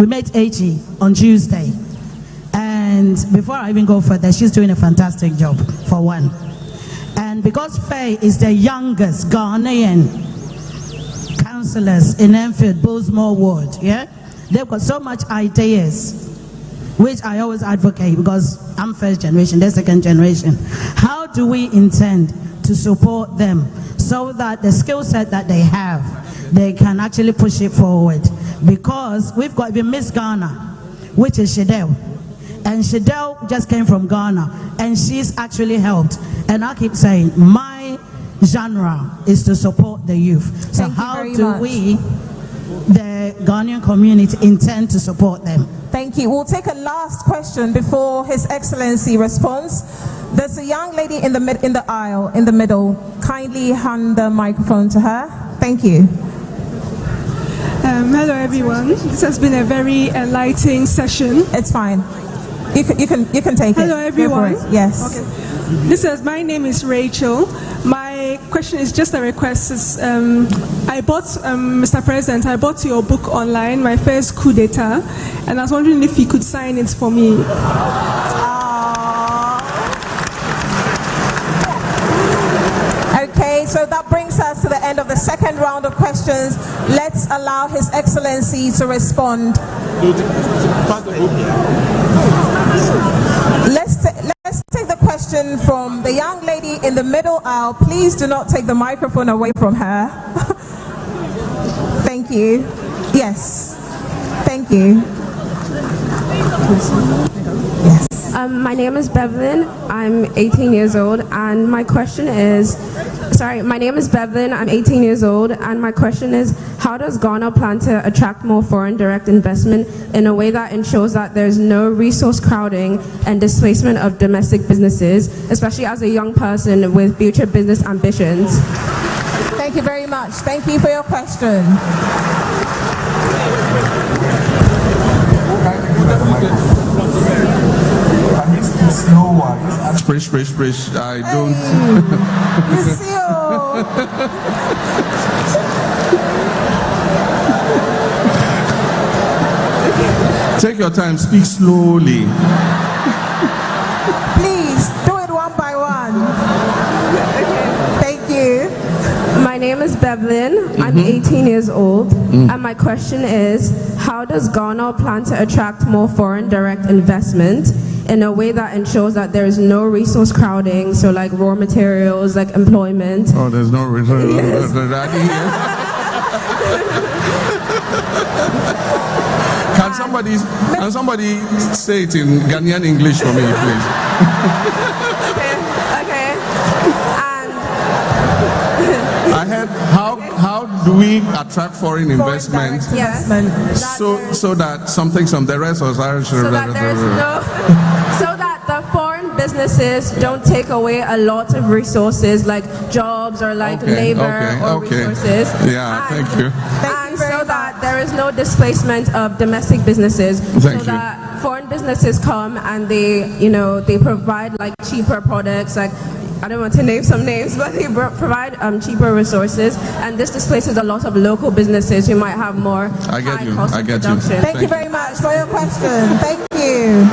met H.E. on Tuesday. And before I even go further, she's doing a fantastic job, for one. And because Faye is the youngest Ghanaian councillors in Enfield, Bullsmore Ward, yeah? They've got so much ideas, which I always advocate because I'm first generation, they're second generation. How do we intend to support them so that the skill set that they have, they can actually push it forward? Because we've got even Miss Ghana, which is Shadel. And Shadel just came from Ghana, and she's actually helped. And I keep saying, my genre is to support the youth. So how do we, the Ghanaian community, intend to support them? Thank you. We'll take a last question before His Excellency responds. There's a young lady in the aisle, in the middle. Kindly hand the microphone to her. Thank you. Hello, everyone. This has been a very enlightening session. It's fine. You can take it. Hello, everyone. Yes. Okay. My name is Rachel. My question is just a request. I bought, Mr. President, I bought your book online, my first coup d'etat, and I was wondering if you could sign it for me. Okay, so that brings us to the end of the second round of questions. Let's allow His Excellency to respond. Let's take the question from the young lady in the middle aisle. Please do not take the microphone away from her. Thank you. Yes. Thank you. Yes. My name is Bevelyn. I'm 18 years old, and my question is, my name is Bevelyn. I'm 18 years old, and my question is, how does Ghana plan to attract more foreign direct investment in a way that ensures that there's no resource crowding and displacement of domestic businesses, especially as a young person with future business ambitions? Thank you very much. Thank you for your question. Sprish. I don't. Take your time, speak slowly. Please, do it one by one. Thank you. My name is Bevelyn. I'm 18 years old. And my question is, how does Ghana plan to attract more foreign direct investment in a way that ensures that there is no resource crowding, so like raw materials, like employment? Oh, there's no resource. Yes. Can somebody say it in Ghanaian English for me, please? Okay. And I heard, how do we attract foreign investment? Yes. So that something from the rest of Irish. So that the foreign businesses don't take away a lot of resources like jobs or like labor or resources. Yeah, thank you. And so that there is no displacement of domestic businesses. That foreign businesses come and they provide like cheaper products, like I don't want to name some names, but they provide cheaper resources, and this displaces a lot of local businesses who might have more high cost of production. Thank you very much for your question. Thank you.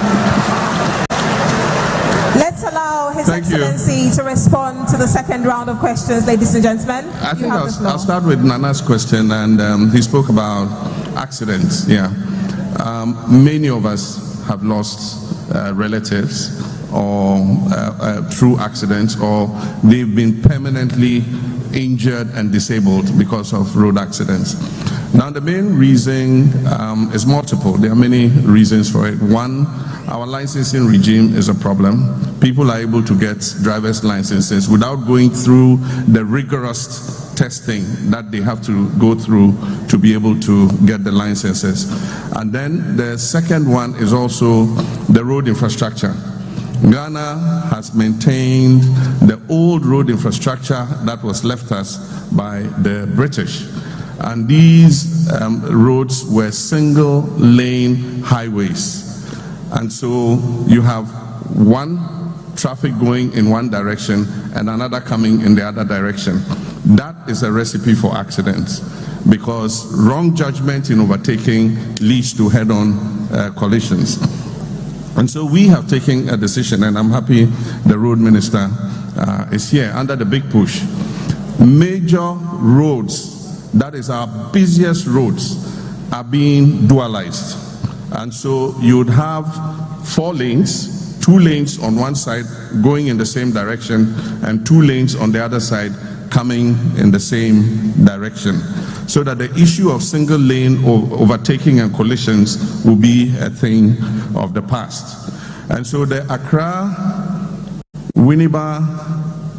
Let's allow His Excellency to respond to the second round of questions, ladies and gentlemen. I think I'll start with Nana's question, and he spoke about accidents. Yeah, many of us have lost relatives or through accidents, or they've been permanently injured and disabled because of road accidents. Now, the main reason is multiple. There are many reasons for it. One, our licensing regime is a problem. People are able to get driver's licenses without going through the rigorous testing that they have to go through to be able to get the licenses. And then the second one is also the road infrastructure. Ghana has maintained the old road infrastructure that was left us by the British. And these roads were single lane highways. And so you have one traffic going in one direction and another coming in the other direction. That is a recipe for accidents, because wrong judgment in overtaking leads to head-on collisions. And so we have taken a decision, and I'm happy the road minister is here under the big push. Major roads, that is our busiest roads, are being dualized. And so you would have 4 lanes, 2 lanes on one side going in the same direction, and 2 lanes on the other side coming in the same direction, so that the issue of single lane overtaking and collisions will be a thing of the past. And so the Accra, Winneba,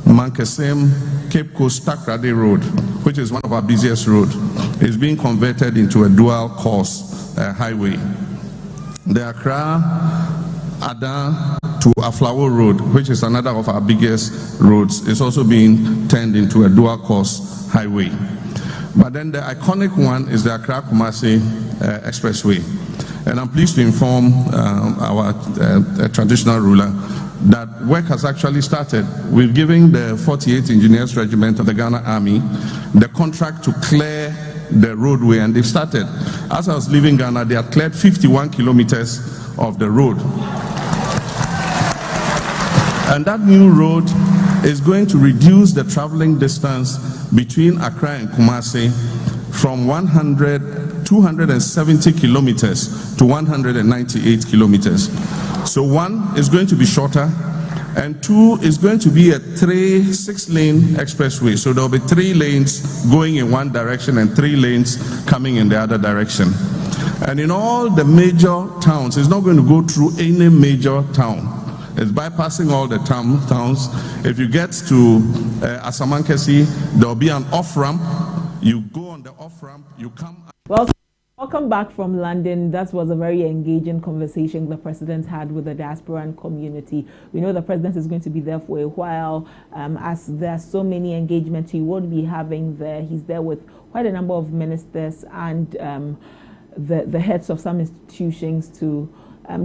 Mankesim, Cape Coast, Takrady Road, which is one of our busiest roads, is being converted into a dual course highway. The Accra, Adan to Aflawo Road, which is another of our biggest roads, is also being turned into a dual course highway. But then the iconic one is the Accra Kumasi Expressway. And I'm pleased to inform our traditional ruler that work has actually started. We've given the 48th Engineers Regiment of the Ghana Army the contract to clear the roadway, and they've started. As I was leaving Ghana, they had cleared 51 kilometers of the road. And that new road is going to reduce the traveling distance between Accra and Kumasi from 270 kilometers to 198 kilometers. So 1 is going to be shorter, and 2 is going to be a 6-lane expressway. So there'll be 3 lanes going in one direction and 3 lanes coming in the other direction. And in all the major towns, it's not going to go through any major town. It's bypassing all the towns. If you get to Asamankesi, there'll be an off-ramp. You go on the off-ramp, you come. Well, welcome back from London. That was a very engaging conversation the president had with the diasporan community. We know the president is going to be there for a while. As there are so many engagements he won't be having there. He's there with quite a number of ministers and the heads of some institutions to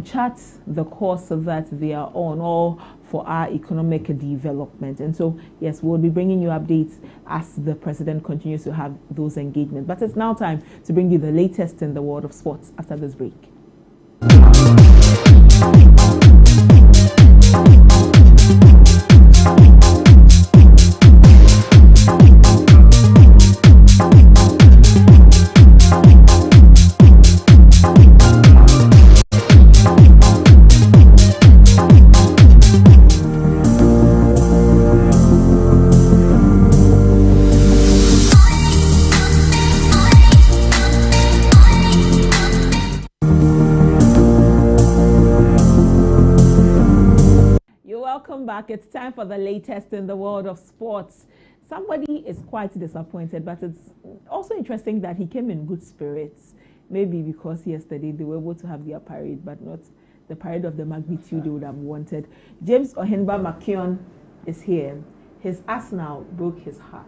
chart the course that they are on, all for our economic development. And so, yes, we'll be bringing you updates as the president continues to have those engagements. But it's now time to bring you the latest in the world of sports after this break. It's time for the latest in the world of sports. Somebody is quite disappointed, but it's also interesting that he came in good spirits. Maybe because yesterday they were able to have their parade, but not the parade of the magnitude they would have wanted. James Ohenba McKeon is here. His Arsenal broke his heart.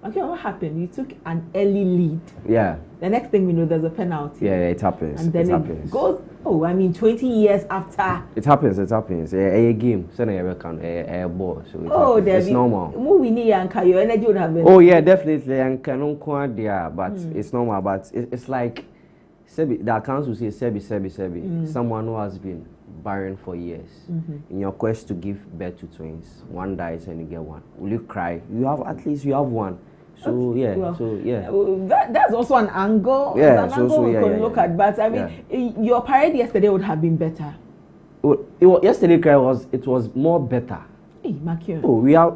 Okay, what happened? You took an early lead. Yeah. The next thing we know, there's a penalty. Yeah, it happens. And then it goes. Oh, I mean, 20 years after. It happens. It happens. A game. So a ball. So it's normal. Your energy would have been. Oh yeah, definitely. And cannot quite there, but it's normal. But it's like, the accounts will say sebi. Someone who has been barren for years. In your quest to give birth to twins, one dies and you get one. Will you cry? You have one. So okay. That's also an angle. Yeah, an angle we could look at. But I mean, your parade yesterday would have been better. Yesterday it was more better. Hey, Makio. Oh, we are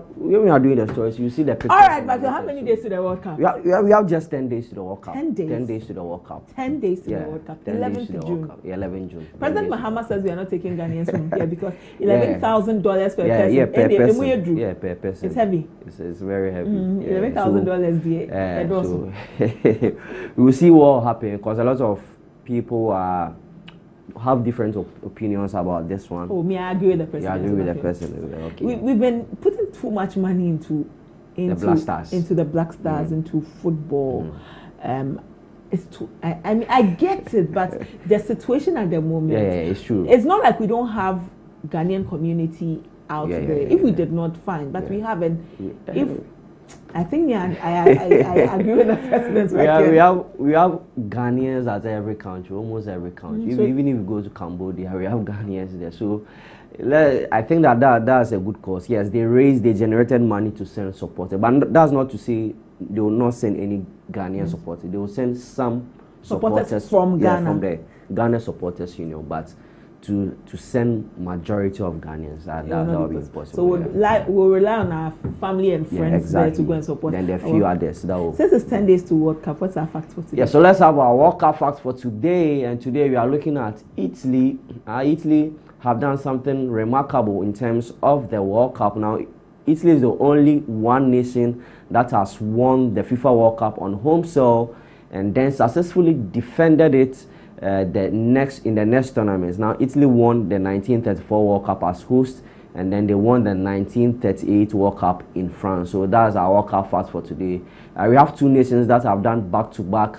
doing the stories. You see the picture. All right, Makio, how many days to the World Cup? We have just 10 days to the World Cup. 10 days? 10 days to the World Cup. 10 days to the World Cup. 11th June. Yeah, 11 June. President Mahama says we are not taking Ghanaians from here because $11,000 per person. Per person. Yeah, per person. It's heavy. It's very heavy. $11,000 so we will see what will happen because a lot of people have different opinions about this one. Oh, I agree with the president. You agree with the president. Okay. We've been putting too much money into the Black Stars, into football. It's too. I mean, I get it, but the situation at the moment. Yeah, it's true. It's not like we don't have Ghanaian community out there. If we did not, fine, but we haven't. I think I agree with the president. We have Ghanaians at every country, almost every country. Even if you go to Cambodia, we have Ghanaians there. So I think that's a good cause. Yes, they generated money to send supporters, but that's not to say they will not send any Ghanaian supporters. They will send some supporters from Ghana, from the Ghana Supporters Union, but to send majority of Ghanaians, that would be impossible. So we'll rely on our family and friends there to go and support. Then there are few others. Since it's 10 days to World Cup, what's our facts for today? Yeah, so let's have our World Cup facts for today. And today we are looking at Italy. Italy have done something remarkable in terms of the World Cup. Now, Italy is the only one nation that has won the FIFA World Cup on home soil and then successfully defended it in the next tournaments. Now, Italy won the 1934 World Cup as host, and then they won the 1938 World Cup in France. So that's our World Cup facts for today. We have two nations that have done back-to-back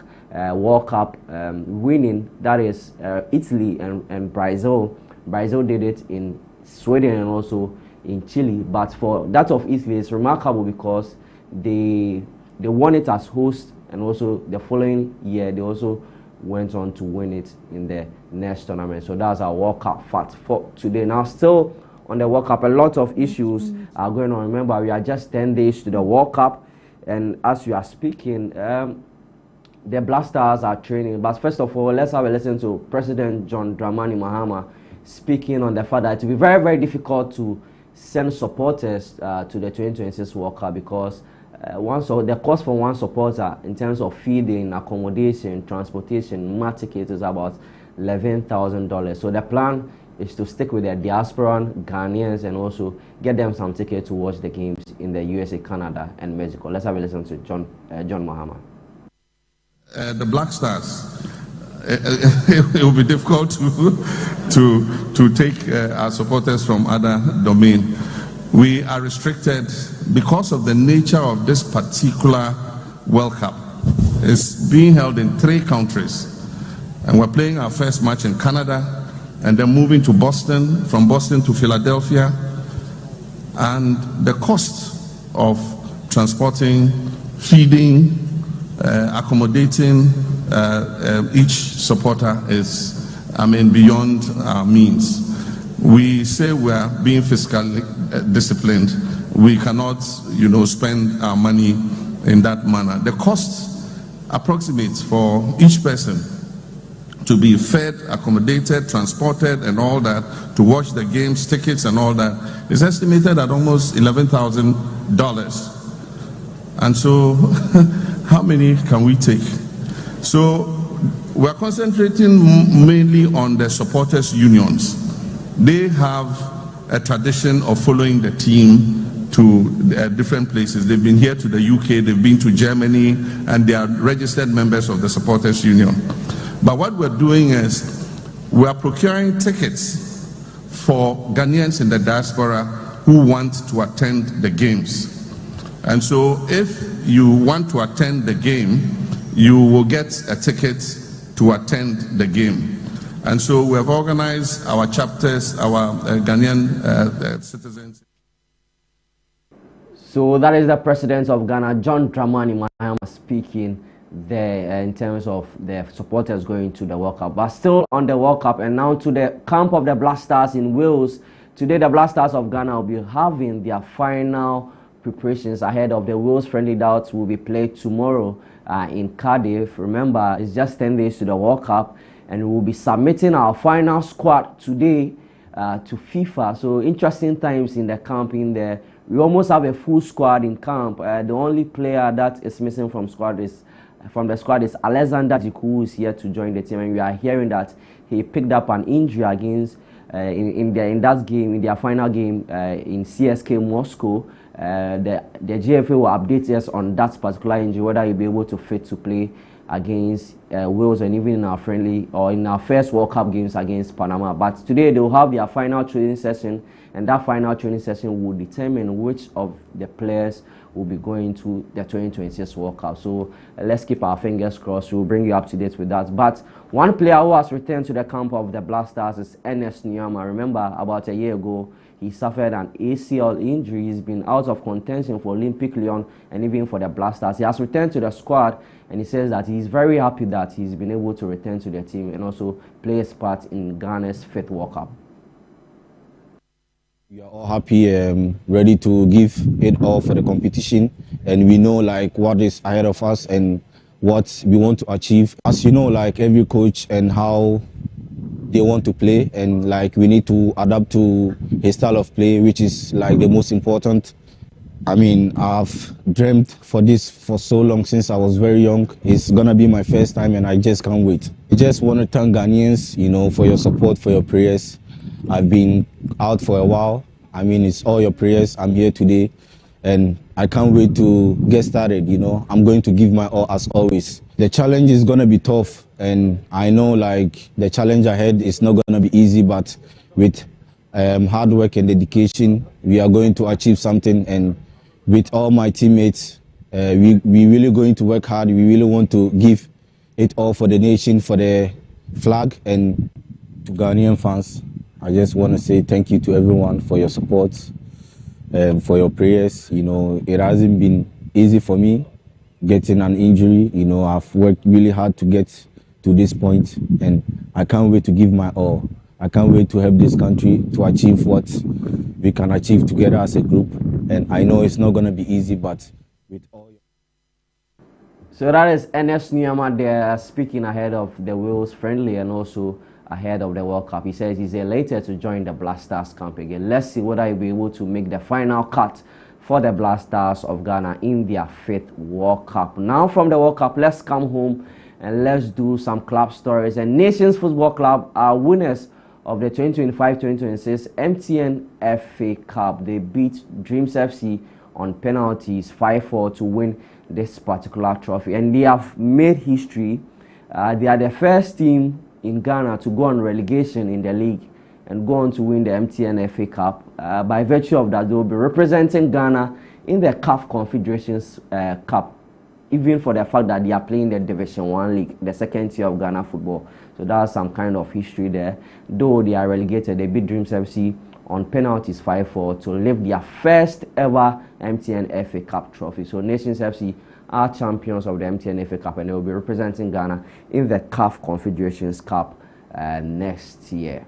World Cup winning. That is Italy and Brazil. Brazil did it in Sweden and also in Chile. But for that of Italy, it's remarkable because they won it as host, and also the following year they also went on to win it in the next tournament. So that's our World Cup fact for today. Now, still on the World Cup, a lot of issues are going on. Remember, we are just 10 days to the World Cup, and as we are speaking, the Black Stars are training. But first of all, let's have a listen to President John Dramani Mahama speaking on the fact that it will be very, very difficult to send supporters to the 2026 World Cup because the cost for one supporter in terms of feeding, accommodation, transportation, tickets is about $11,000. So the plan is to stick with the diaspora Ghanaians and also get them some tickets to watch the games in the USA, Canada, and Mexico. Let's have a listen to John Mahama. The Black Stars. It will be difficult to take our supporters from other domain. We are restricted because of the nature of this particular World Cup. It's being held in 3 countries, and we're playing our first match in Canada, and then moving to Boston, from Boston to Philadelphia, and the cost of transporting, feeding, accommodating each supporter is, beyond our means. We say we are being fiscally disciplined. We cannot, spend our money in that manner. The cost approximates for each person to be fed, accommodated, transported, and all that, to watch the games, tickets, and all that, is estimated at almost $11,000. And so, how many can we take? So, we're concentrating mainly on the supporters' unions. They have a tradition of following the team to different places. They've been here to the UK, they've been to Germany, and they are registered members of the supporters' union. But what we're doing is we are procuring tickets for Ghanaians in the diaspora who want to attend the games. And so if you want to attend the game, you will get a ticket to attend the game. And so we have organized our chapters, our Ghanaian citizens. So that is the president of Ghana, John Dramani Mahama, speaking there in terms of the supporters going to the World Cup. But still on the World Cup, and now to the camp of the Black Stars in Wales. Today the Black Stars of Ghana will be having their final preparations ahead of the Wales friendly that will be played tomorrow in Cardiff. Remember, it's just 10 days to the World Cup, and we will be submitting our final squad today to FIFA. So interesting times in the camp in there. We almost have a full squad in camp. The only player that is missing from the squad is Alexander Jiku, who is here to join the team, and we are hearing that he picked up an injury against in their final game in CSK Moscow. The GFA will update us on that particular injury, whether he'll be able to fit to play against Wales and even in our friendly or in our first World Cup games against Panama. But today they will have their final training session, and that final training session will determine which of the players will be going to the 2026 World Cup. So let's keep our fingers crossed. We'll bring you up to date with that. But one player who has returned to the camp of the Black Stars is Ernest Nuama. Remember, about a year ago, he suffered an ACL injury. He's been out of contention for Olympic Lyon and even for the Black Stars. He has returned to the squad, and he says that he's very happy that he's been able to return to the team and also play his part in Ghana's 5th World Cup. We are all happy, ready to give it all for the competition, and we know like what is ahead of us and what we want to achieve. As you know, like every coach and how they want to play, and like we need to adapt to his style of play, which is like the most important. I mean, I've dreamt for this for so long since I was very young. It's gonna be my first time, and I just can't wait. I just want to thank Ghanaians, you know, for your support, for your prayers. I've been out for a while. I mean, it's all your prayers. I'm here today, and I can't wait to get started, you know. I'm going to give my all as always. The challenge is going to be tough, and I know like the challenge ahead is not going to be easy, but with hard work and dedication, we are going to achieve something. And with all my teammates, we really going to work hard. We really want to give it all for the nation, for the flag, and to Ghanaian fans. I just want to say thank you to everyone for your support, for your prayers. You know, it hasn't been easy for me getting an injury. You know, I've worked really hard to get to this point, and I can't wait to give my all. I can't wait to help this country to achieve what we can achieve together as a group. And I know it's not going to be easy, but with all your... So that is Ernest Nuama there speaking ahead of the Wales friendly and also ahead of the World Cup. He says he's elated to join the Black Stars camp again. Let's see whether he'll be able to make the final cut for the Black Stars of Ghana in their 5th World Cup. Now from the World Cup, let's come home and let's do some club stories. And Nations Football Club are winners of the 2025-2026 MTN FA Cup. They beat Dreams FC on penalties 5-4 to win this particular trophy, and they have made history. They are the first team in Ghana to go on relegation in the league and go on to win the MTN FA Cup. By virtue of that, they will be representing Ghana in the CAF Confederations Cup, even for the fact that they are playing the Division 1 league, the second tier of Ghana football. So that's some kind of history there. Though they are relegated, they beat Dreams FC on penalties 5-4 to lift their first ever MTN FA Cup trophy. So Nations FC are champions of the MTN FA Cup, and they will be representing Ghana in the CAF Confederations Cup next year.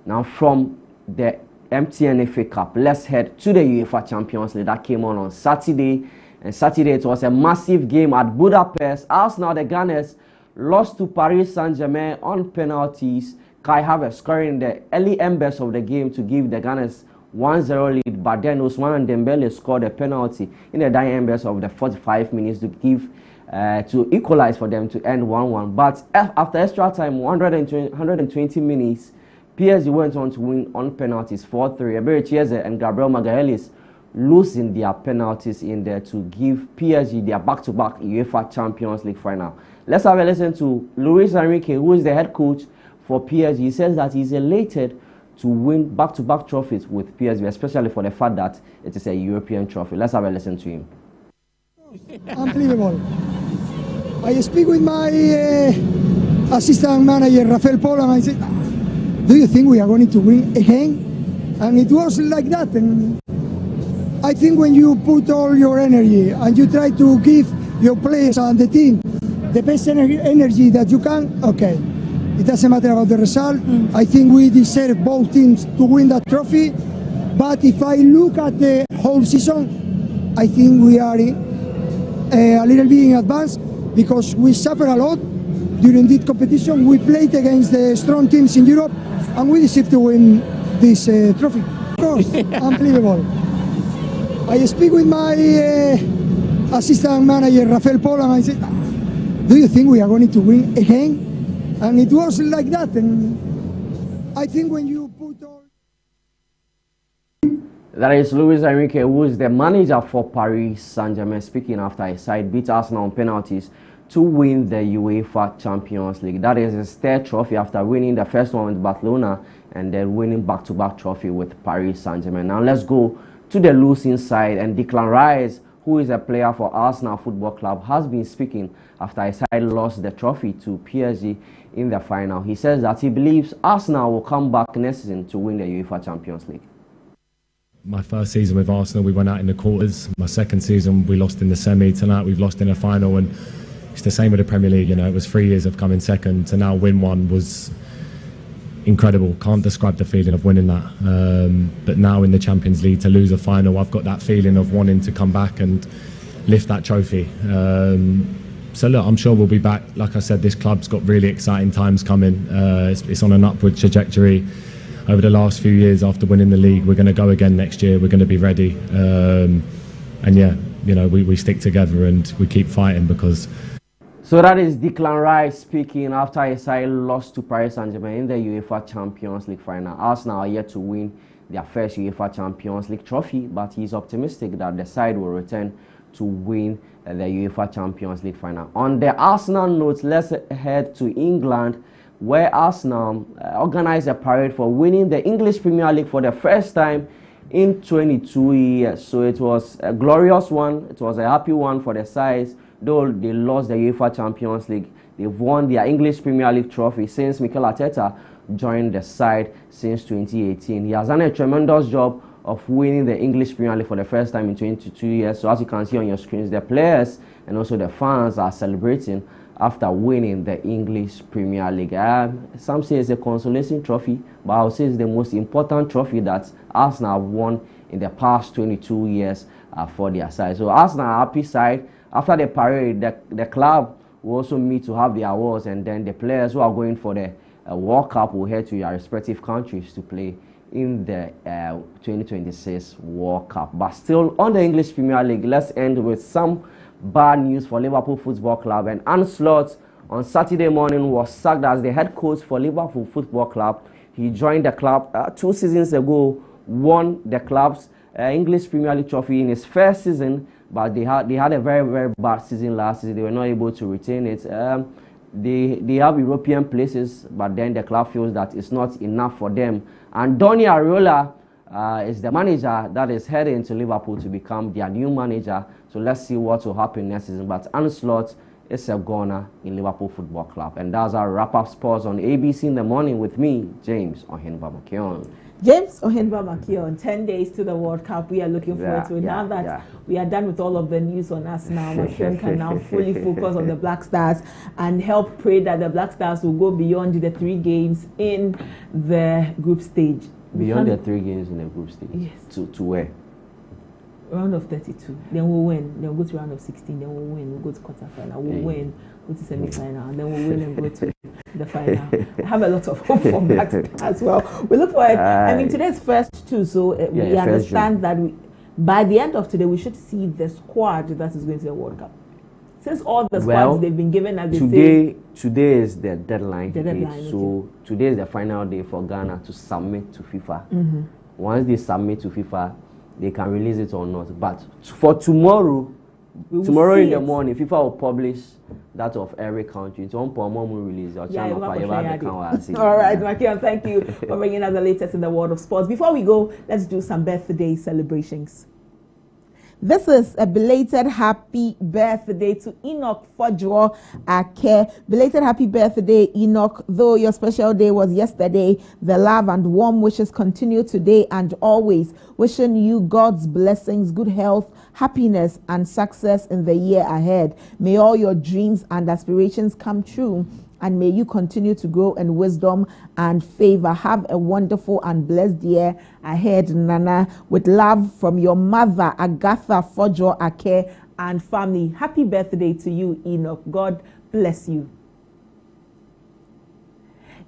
Now from the MTN FA Cup, let's head to the UEFA Champions League that came on Saturday. And Saturday it was a massive game at Budapest. Arsenal, the Gunners, lost to Paris Saint-Germain on penalties. Kai Havertz scoring the early embers of the game to give the Gunners 1-0 lead, but then Ousmane Dembele scored a penalty in the dying embers of the 45 minutes to give to equalize for them to end 1-1. But after extra time, 120 minutes, PSG went on to win on penalties 4-3. Ebere Chieze and Gabriel Magalhaes losing their penalties in there to give PSG their back-to-back UEFA Champions League final. Let's have a listen to Luis Enrique, who is the head coach for PSG. He says that he's elated to win back-to-back trophies with PSV, especially for the fact that it is a European trophy. Let's have a listen to him. Unbelievable. I speak with my assistant manager, Rafael Paul, and I said, do you think we are going to win again? And it was like that. And I think when you put all your energy and you try to give your players and the team the best energy that you can, okay. It doesn't matter about the result. I think we deserve both teams to win that trophy. But if I look at the whole season, I think we are a little bit in advance because we suffer a lot during this competition. We played against the strong teams in Europe and we deserve to win this trophy. Of course, unbelievable. I speak with my assistant manager, Rafael Paul, and I said, do you think we are going to win again? And it was like that. And I think when you put all... That is Luis Enrique, who is the manager for Paris Saint-Germain, speaking after his side beat Arsenal on penalties to win the UEFA Champions League. That is his third trophy after winning the first one with Barcelona and then winning back-to-back trophy with Paris Saint-Germain. Now let's go to the losing side, and Declan Rice, who is a player for Arsenal Football Club, has been speaking after his side lost the trophy to PSG in the final. He says that he believes Arsenal will come back next season to win the UEFA Champions League. My first season with Arsenal, we went out in the quarters. My second season, we lost in the semi. Tonight, we've lost in the final, and it's the same with the Premier League. You know, it was 3 years of coming second to now win one was incredible. Can't describe the feeling of winning that. But now in the Champions League, to lose a final, I've got that feeling of wanting to come back and lift that trophy. So look, I'm sure we'll be back. Like I said, this club's got really exciting times coming. It's on an upward trajectory. Over the last few years after winning the league, we're going to go again next year. We're going to be ready. And yeah, you know, we stick together and we keep fighting because... So that is Declan Rice speaking after his side lost to Paris Saint-Germain in the UEFA Champions League final. Arsenal are yet to win their first UEFA Champions League trophy, but he's optimistic that the side will return to win the UEFA Champions League final. On the Arsenal note, let's head to England, where Arsenal organized a parade for winning the English Premier League for the first time in 22 years. So it was a glorious one. It was a happy one for the sides. Though they lost the UEFA Champions League, they've won their English Premier League trophy since Mikel Arteta joined the side since 2018. He has done a tremendous job of winning the English Premier League for the first time in 22 years. So as you can see on your screens, the players and also the fans are celebrating after winning the English Premier League. Some say it's a consolation trophy, but I would say it's the most important trophy that Arsenal have won in the past 22 years for their side. So Arsenal are happy side. After the parade, the club will also meet to have the awards, and then the players who are going for the World Cup will head to their respective countries to play in the 2026 World Cup. But still on the English Premier League, let's end with some bad news for Liverpool Football Club. And Arne Slot on Saturday morning was sacked as the head coach for Liverpool Football Club. He joined the club 2 seasons ago, won the club's English Premier League trophy in his first season, but they had a very, very bad season last season. They were not able to retain it. They have European places, but then the club feels that it's not enough for them. And Donny Ariola is the manager that is heading to Liverpool to become their new manager. So let's see what will happen next season. But Arne Slot is a goner in Liverpool Football Club. And that's our wrap-up sports on ABC in the morning with me, James Ohenba-Makion. James Ohenba-Makion, 10 days to the World Cup. We are looking forward to it. Now that we are done with all of the news on us now, Makion can now fully focus on the Black Stars and help pray that the Black Stars will go beyond the 3 games in the group stage. Beyond the 3 games in the group stage? Yes. To where? Round of 32. Then we'll win. Then we'll go to round of 16. Then we'll win. We'll go to quarterfinal. We'll win. Go to semi-final. And then we'll win and go to the final. I have a lot of hope for Black Stars as well. We look forward. I mean, today's first 2, so we understand that by the end of today, we should see the squad that is going to the World Cup. Since all the squads they've been given, as they say, today is the deadline. So today is the final day for Ghana to submit to FIFA. Once they submit to FIFA, they can release it or not. But for tomorrow, tomorrow in the morning, FIFA will publish that of every country. It's one per month release. All right, Makian, thank you for bringing us the latest in the world of sports. Before we go, let's do some birthday celebrations. This is a belated happy birthday to Enoch Fodjo Ake. Belated happy birthday, Enoch. Though your special day was yesterday, the love and warm wishes continue today and always. Wishing you God's blessings, good health, happiness, and success in the year ahead. May all your dreams and aspirations come true. And may you continue to grow in wisdom and favor. Have a wonderful and blessed year ahead, Nana. With love from your mother, Agatha Fodjo Ake, and family. Happy birthday to you, Enoch. God bless you.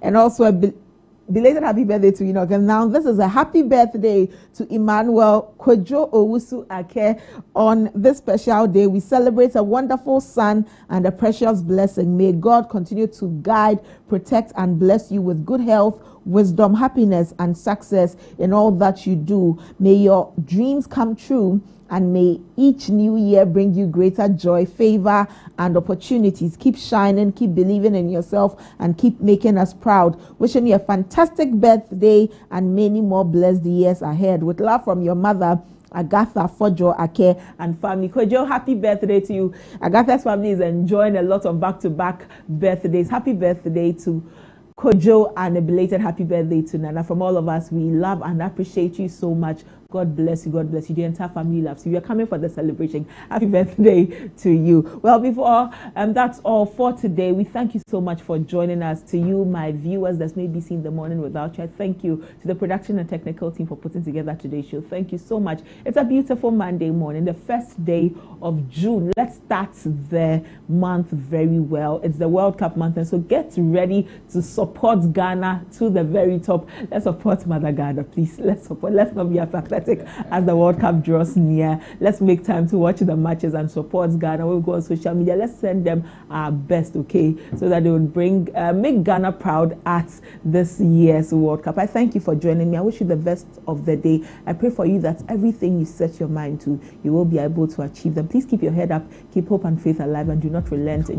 And also a belated happy birthday to Enoch. And now this is a happy birthday to Emmanuel Kojo Owusu Ake. On this special day, we celebrate a wonderful son and a precious blessing. May God continue to guide, protect, and bless you with good health, wisdom, happiness, and success in all that you do. May your dreams come true. And may each new year bring you greater joy, favor, and opportunities. Keep shining, keep believing in yourself, and keep making us proud. Wishing you a fantastic birthday and many more blessed years ahead. With love from your mother, Agatha Fodjo Ake, and family. Kojo, happy birthday to you. Agatha's family is enjoying a lot of back-to-back birthdays. Happy birthday to Kojo, and a belated happy birthday to Nana. From all of us, we love and appreciate you so much. God bless you. God bless you. The entire family loves you. We are coming for the celebration. Happy birthday to you. Well, before that's all for today. We thank you so much for joining us. To you, my viewers, that's maybe seen the morning without you. Thank you to the production and technical team for putting together today's show. Thank you so much. It's a beautiful Monday morning, the first day of June. Let's start the month very well. It's the World Cup month, and so get ready to support Ghana to the very top. Let's support Mother Ghana, please. Let's support. Let's not be apathetic as the World Cup draws near. Let's make time to watch the matches and support Ghana. We'll go on social media. Let's send them our best, okay, so that they will make Ghana proud at this year's World Cup. I thank you for joining me. I wish you the best of the day. I pray for you that everything you set your mind to, you will be able to achieve them. Please keep your head up, keep hope and faith alive, and do not relent in your